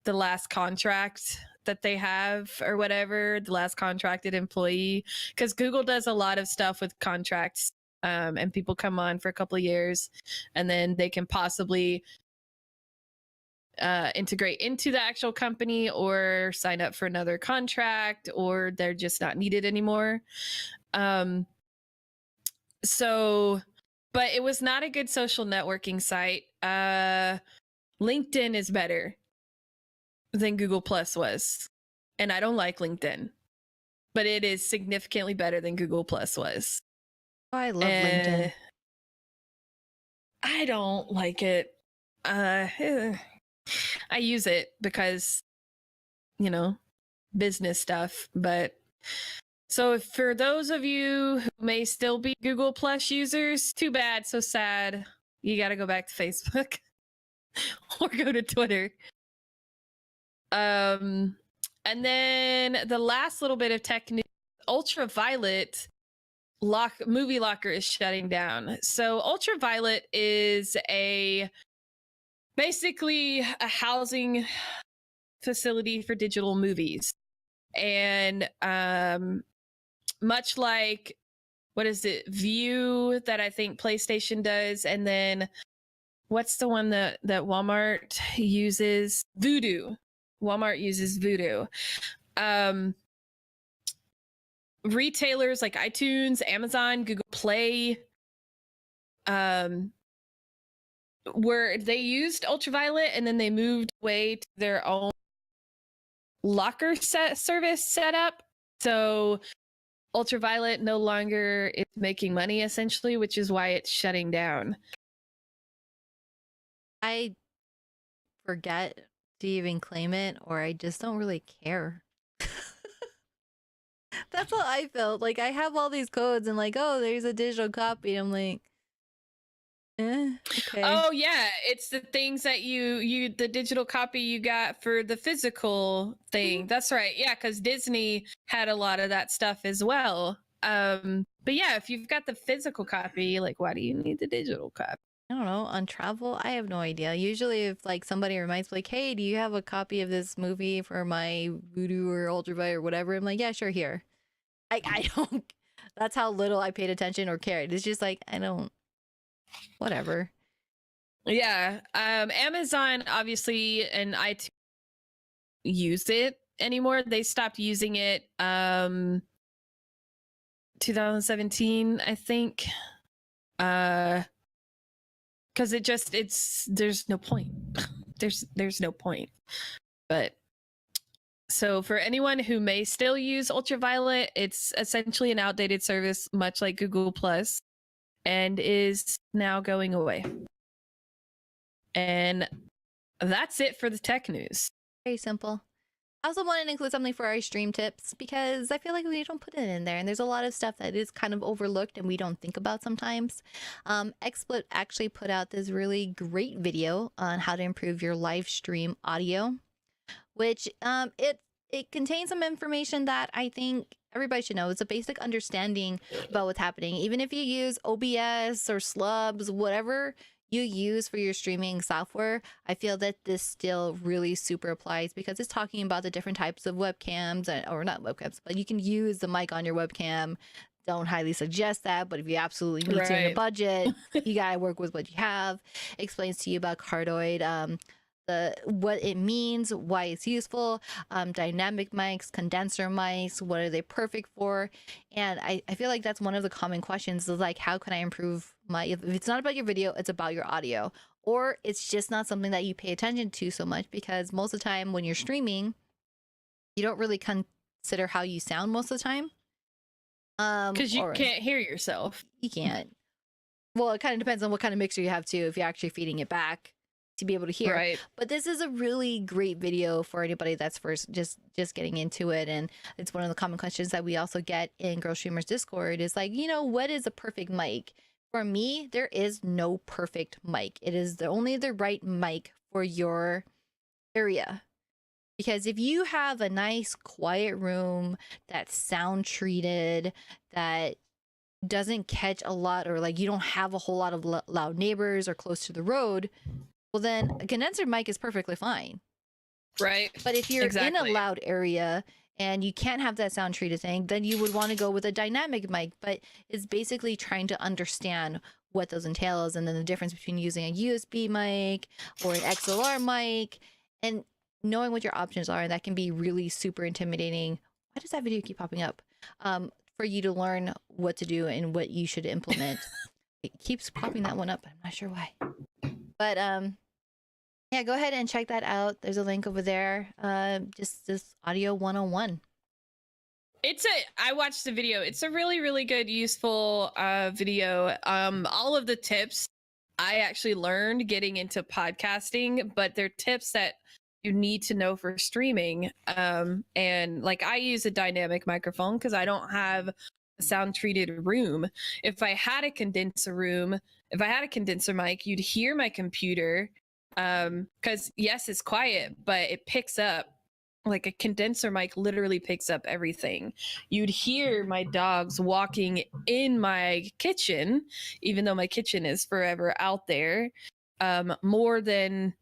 the last contract that they have or whatever, the last contracted employee, because Google does a lot of stuff with contracts, and people come on for a couple of years and then they can possibly integrate into the actual company or sign up for another contract, or they're just not needed anymore. So, but it was not a good social networking site. LinkedIn is better than Google Plus was. And I don't like LinkedIn, but it is significantly better than Google Plus was. Oh, I love LinkedIn. I don't like it. I use it because, you know, business stuff. But so for those of you who may still be Google Plus users, too bad, so sad. You got to go back to Facebook or go to Twitter. And then the last little bit of tech news, Ultraviolet Movie Locker is shutting down. So Ultraviolet is basically a housing facility for digital movies. And much like, what is it, View, that I think PlayStation does, and then what's the one that Walmart uses? Vudu. Walmart uses Vudu. Retailers like iTunes, Amazon, Google Play, where they used Ultraviolet and then they moved away to their own locker service setup. So Ultraviolet no longer is making money, essentially, which is why it's shutting down. I forget to even claim it, or I just don't really care. That's how I felt. Like, I have all these codes and like, oh, there's a digital copy. I'm like, okay. Oh yeah, it's the things that you the digital copy you got for the physical thing. That's right. Yeah, because Disney had a lot of that stuff as well. But yeah, if you've got the physical copy, like, why do you need the digital copy? I don't know. On travel, I have no idea. Usually if like somebody reminds me, like, hey, do you have a copy of this movie for my Voodoo or Ultraviolet or whatever? I'm like, yeah, sure, here. I don't, that's how little I paid attention or cared. It's just like, I don't, whatever. Yeah. Amazon obviously and iTunes use it anymore. They stopped using it 2017, I think. Because there's no point. there's no point. But so for anyone who may still use Ultraviolet, it's essentially an outdated service, much like Google Plus, and is now going away. And that's it for the tech news. Very simple. I also wanted to include something for our stream tips because I feel like we don't put it in there, and there's a lot of stuff that is kind of overlooked and we don't think about sometimes. XSplit actually put out this really great video on how to improve your live stream audio, which it contains some information that I think everybody should know. It's a basic understanding about what's happening. Even if you use OBS or Slubs, whatever you use for your streaming software, I feel that this still really super applies because it's talking about the different types of webcams, or not webcams, but you can use the mic on your webcam. Don't highly suggest that, but if you absolutely need to in your budget, you gotta work with what you have. Explains to you about cardioid, what it means, why it's useful, dynamic mics, condenser mics, what are they perfect for? And I feel like that's one of the common questions is like, how can I improve if it's not about your video, it's about your audio, or it's just not something that you pay attention to so much, because most of the time when you're streaming, you don't really consider how you sound most of the time. Because you can't hear yourself. You can't. Well, it kind of depends on what kind of mixer you have too, if you're actually feeding it back to be able to hear. Right. But this is a really great video for anybody that's first just getting into it. And it's one of the common questions that we also get in GirlStreamers Discord is like, what is a perfect mic? For me, there is no perfect mic. It is only the right mic for your area. Because if you have a nice quiet room that's sound treated, that doesn't catch a lot, or like you don't have a whole lot of loud neighbors or close to the road, well then a condenser mic is perfectly fine. Right. But if you're in a Exactly. loud area and you can't have that sound treated thing, then you would want to go with a dynamic mic. But it's basically trying to understand what those entails, and then the difference between using a USB mic or an XLR mic, and knowing what your options are. And that can be really super intimidating. Why does that video keep popping up? For you to learn what to do and what you should implement. It keeps popping that one up. I'm not sure why. But yeah, go ahead and check that out. There's a link over there. Just this audio 101. I watched the video. It's a really, really good, useful video. All of the tips I actually learned getting into podcasting, but they're tips that you need to know for streaming. And like I use a dynamic microphone because I don't have a sound treated room. If I had a condenser mic, you'd hear my computer. Because yes, it's quiet, but it picks up. Like a condenser mic literally picks up everything. You'd hear my dogs walking in my kitchen, even though my kitchen is forever out there, more than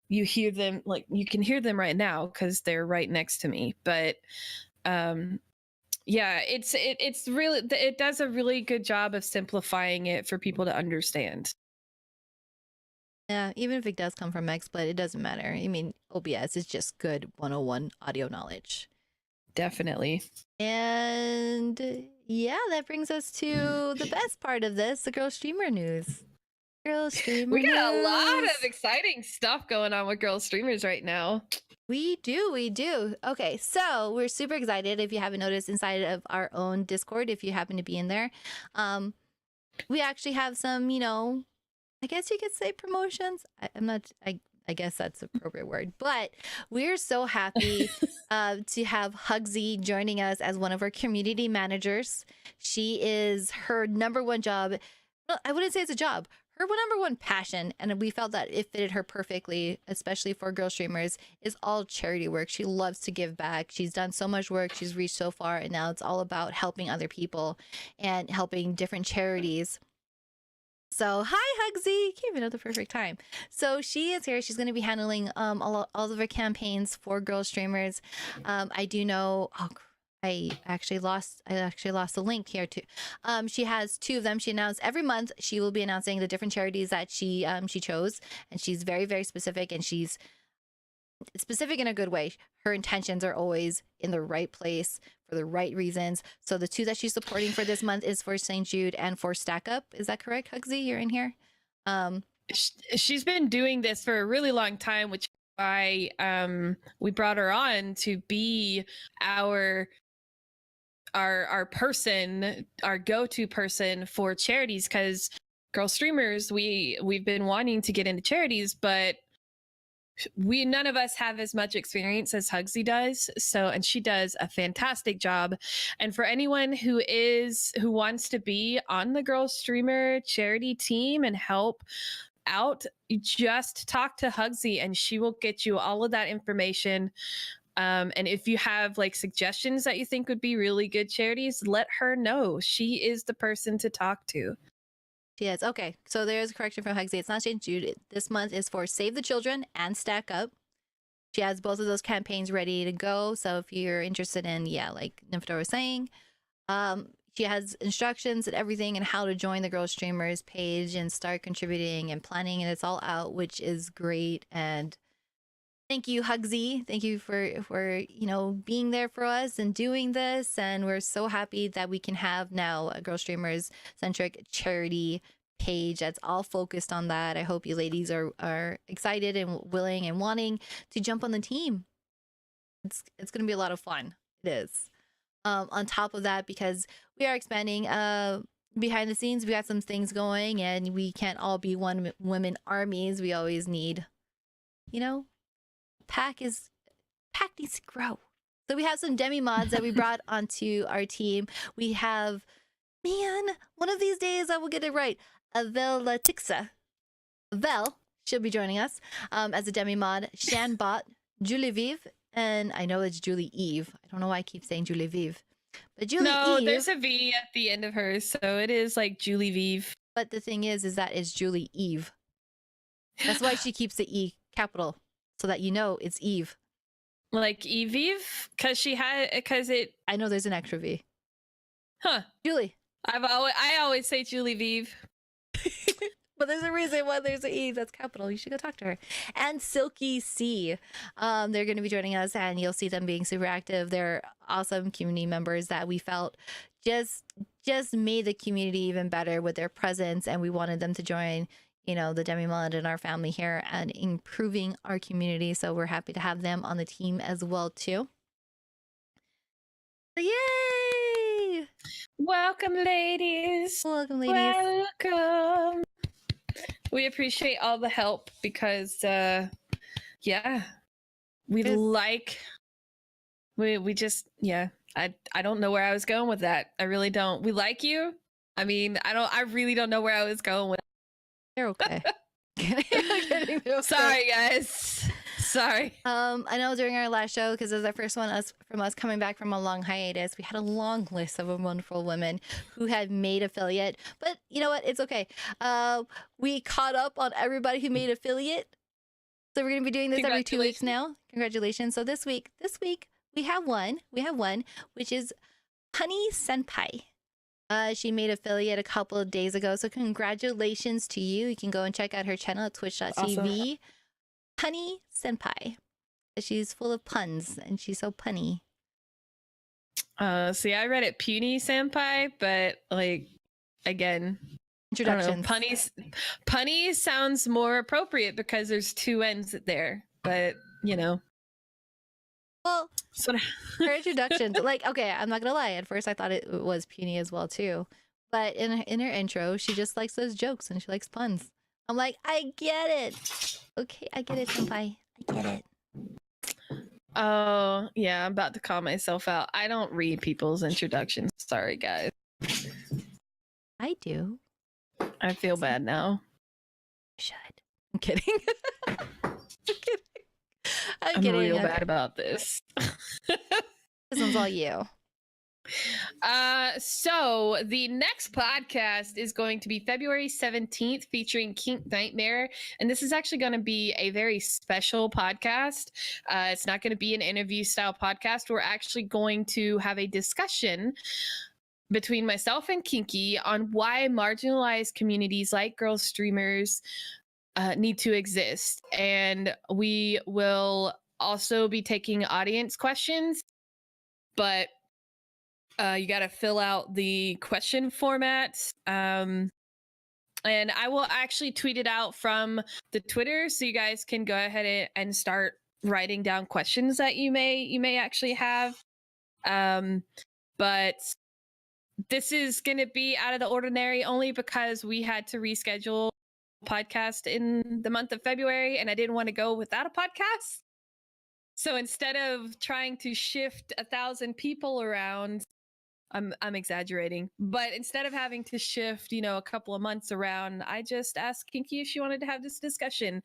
you hear them. Like you can hear them right now because they're right next to me. But yeah, it's really, it does a really good job of simplifying it for people to understand. Yeah, even if it does come from XSplit, it doesn't matter. I mean, OBS is just good 101 audio knowledge. Definitely. And yeah, that brings us to the best part of this, the Girl Streamer news. Girl Streamer We got news. a lot of exciting stuff going on with Girl Streamers right now. We do. Okay, so we're super excited. If you haven't noticed, inside of our own Discord, if you happen to be in there, we actually have some, I guess you could say promotions. I guess that's the appropriate word. But we're so happy to have Hugsy joining us as one of our community managers. She is her number one job. Well, I wouldn't say it's a job. Her number one passion, and we felt that it fitted her perfectly, especially for Girl Streamers, is all charity work. She loves to give back. She's done so much work. She's reached so far, and now it's all about helping other people and helping different charities. So hi Hugsy, came in at the perfect time. So she is here. She's going to be handling all of her campaigns for Girl Streamers. I do know. I actually lost the link here too. She has two of them. She announced every month she will be announcing the different charities that she chose, and she's very, very specific, and she's specific in a good way. Her intentions are always in the right place for the right reasons. So the two that she's supporting for this month is for St. Jude and for Stack Up. Is that correct, Hugsy? You're in here. She's been doing this for a really long time, which is why we brought her on to be our person, our go-to person for charities, because Girl Streamers, we've been wanting to get into charities, but none of us have as much experience as Hugsy does. And she does a fantastic job. And for anyone who wants to be on the Girl Streamer charity team and help out, just talk to Hugsy and she will get you all of that information. And if you have like suggestions that you think would be really good charities, let her know. She is the person to talk to. Yes. Okay. So there's a correction from Hugsy. It's not St. Jude. This month is for Save the Children and Stack Up. She has both of those campaigns ready to go. So if you're interested in, like Nymphadora was saying, she has instructions and everything and how to join the Girl Streamers page and start contributing and planning, and it's all out, which is great. And thank you, Hugsy. Thank you for being there for us and doing this. And we're so happy that we can have now a Girl Streamers centric charity page that's all focused on that. I hope you ladies are excited and willing and wanting to jump on the team. It's going to be a lot of fun. It is. On top of that, because we are expanding behind the scenes, we got some things going, and we can't all be one women armies. We always need, pack needs to grow. So we have some demi mods that we brought onto our team. We have, one of these days I will get it right, Avel Tixa. Vel, she'll be joining us as a demi mod. Shanbot, Julie Vive, and I know it's Julie Eve. I don't know why I keep saying Julie Vive, But Julie No, Eve. there's a V at the end of hers, so it is like Julie Vive. But the thing is that it's Julie Eve. That's why she keeps the E capital, so that you know it's Eve. Like Eve, because it. I know there's an extra V. Huh. Julie. I always say Julie Vive. But there's a reason why there's an E that's capital. You should go talk to her. And Silky C. They're going to be joining us, and you'll see them being super active. They're awesome community members that we felt just made the community even better with their presence, and we wanted them to join, you know, the Demi Mullet and our family here and improving our community. So we're happy to have them on the team as well too. So yay! Welcome, ladies. Welcome, ladies. Welcome. We appreciate all the help because, yeah, we just, yeah. I don't know where I was going with that. I really don't. We like you. I mean, I really don't know where I was going with. They're okay. Sorry, guys. Sorry. I know during our last show, because it was our first one from us coming back from a long hiatus, we had a long list of wonderful women who had made affiliate. But you know what? It's okay. We caught up on everybody who made affiliate. So we're gonna be doing this every 2 weeks now. Congratulations. So this week we have one, which is Honey Senpai. She made affiliate a couple of days ago. So congratulations to you. You can go and check out her channel at twitch.tv. Awesome. Punny Senpai. She's full of puns and she's so punny. See, I read it Puny Senpai, but like, again, Introductions. Punny sounds more appropriate because there's two N's there, but you know. Well, so her introductions, like, okay, I'm not gonna lie. At first, I thought it was puny as well too, but in her intro, she just likes those jokes and she likes puns. I'm like, I get it. Okay, I get it, senpai. I get it. Oh yeah, I'm about to call myself out. I don't read people's introductions. Sorry, guys. I do. I feel bad now. You should. I'm kidding. I'm I'm kidding. real bad about this. This one's all you. So the next podcast is going to be February 17th featuring Kink Nightmare. And this is actually going to be a very special podcast. It's not going to be an interview style podcast. We're actually going to have a discussion between myself and Kinky on why marginalized communities like GirlStreamers need to exist. And we will also be taking audience questions, but you got to fill out the question format. And I will actually tweet it out from the Twitter, so you guys can go ahead and start writing down questions that you may actually have. But this is going to be out of the ordinary only because we had to reschedule podcast in the month of February and I didn't want to go without a podcast. So instead of trying to shift 1,000 people around, I'm exaggerating, but instead of having to shift, a couple of months around, I just asked Kinky if she wanted to have this discussion,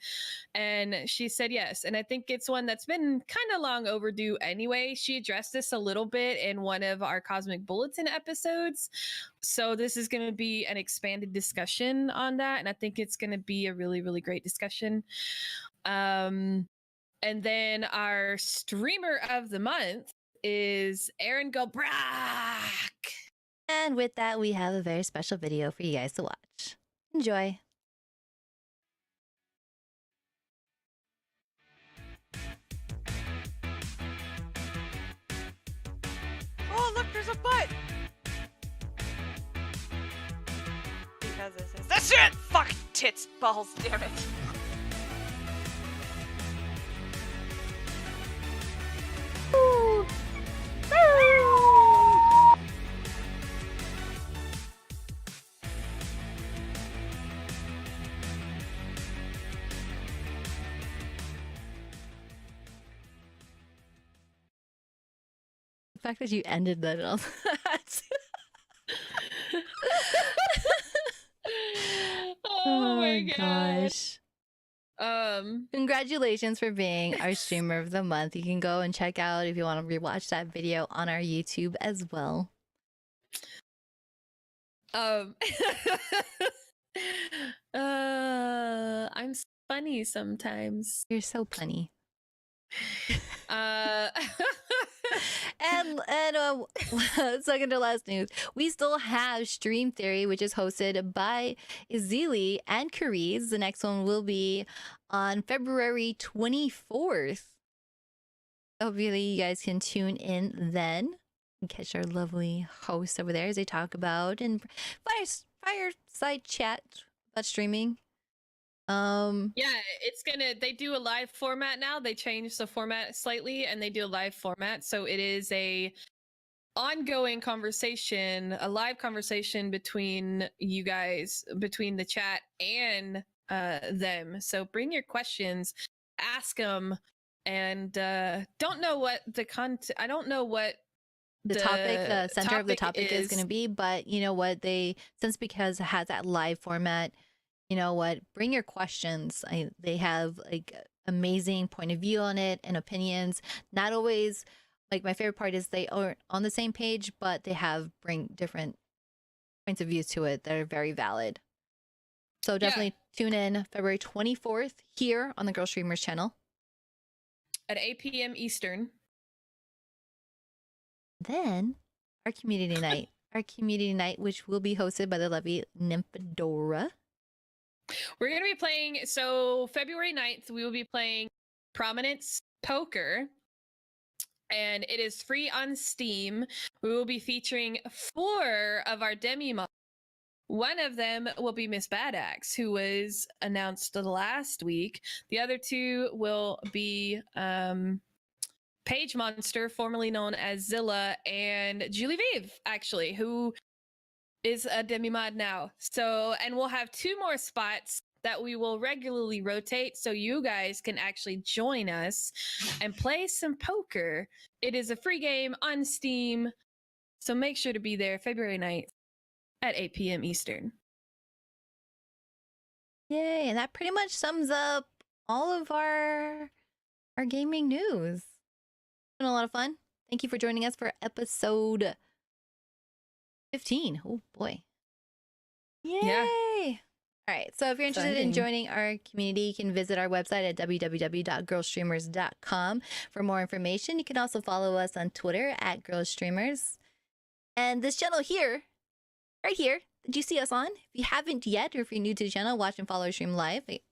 and she said yes. And I think it's one that's been kind of long overdue anyway. She addressed this a little bit in one of our Cosmic Bulletin episodes, so this is going to be an expanded discussion on that, and I think it's going to be a really, really great discussion. And then our streamer of the month is Aaron Gilbrack. And with that, we have a very special video for you guys to watch. Enjoy. Oh, look, there's a butt! Because this is the shit! Fuck tits, balls, damn it. Ooh. The fact that you ended that on that. Oh my gosh. Congratulations for being our streamer of the month. You can go and check out if you want to rewatch that video on our YouTube as well. Um, I'm funny sometimes. You're so punny. Uh, And second to last news, we still have Stream Theory, which is hosted by Izili and Cariz. The next one will be on February 24th. Hopefully you guys can tune in then and catch our lovely hosts over there as they talk about and fireside chat about streaming. yeah, they do a live format now. They changed the format slightly and they do a live format. So it is a ongoing conversation, a live conversation between you guys, between the chat and them. So bring your questions, ask them, and don't know what the content, I don't know what the center of the topic is going to be, but you know what, since because it has that live format, you know what, bring your questions. They have like amazing point of view on it and opinions. Not always, like, my favorite part is they aren't on the same page, but they bring different points of views to it that are very valid. So definitely tune in February 24th here on the Girl Streamers channel at 8 p.m. Eastern. Then our community night, which will be hosted by the lovely Nymphadora. We're going to be playing, so February 9th, we will be playing Prominence Poker, and it is free on Steam. We will be featuring 4 of our demi-mods. One of them will be Miss Badaxe, who was announced last week. The other 2 will be Page Monster, formerly known as Zilla, and Julie Vive, actually, who is a demi-mod now. So, and we'll have 2 more spots that we will regularly rotate so you guys can actually join us and play some poker. It is a free game on Steam, so make sure to be there February 9th at 8 p.m. Eastern. Yay, and that pretty much sums up all of our gaming news. It's been a lot of fun. Thank you for joining us for episode 15. Oh boy. Yay! Yeah. All right. So if you're interested in joining our community, you can visit our website at www.girlstreamers.com for more information. You can also follow us on Twitter at GirlStreamers. And this channel here, right here, that you see us on, if you haven't yet, or if you're new to the channel, watch and follow our stream live, hit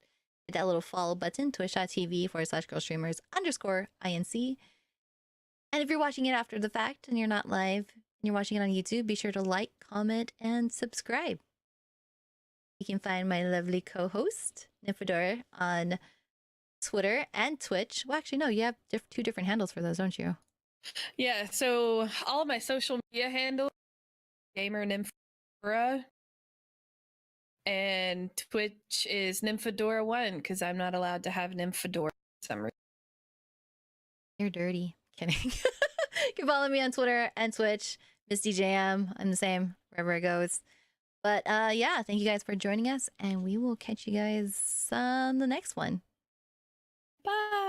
that little follow button, twitch.tv/girlstreamers_INC. And if you're watching it after the fact and you're not live, and you're watching it on YouTube, be sure to like, comment, and subscribe. You can find my lovely co-host, Nymphadora, on Twitter and Twitch. Well, actually, no, you have 2 different handles for those, don't you? Yeah, so all of my social media handles, Gamer Nymphadora, and Twitch is Nymphadora1, because I'm not allowed to have Nymphadora for some reason. You're dirty. Kidding. You can follow me on Twitter and Twitch, Miss DJM. I'm the same wherever it goes. But yeah, thank you guys for joining us, and we will catch you guys on the next one. Bye.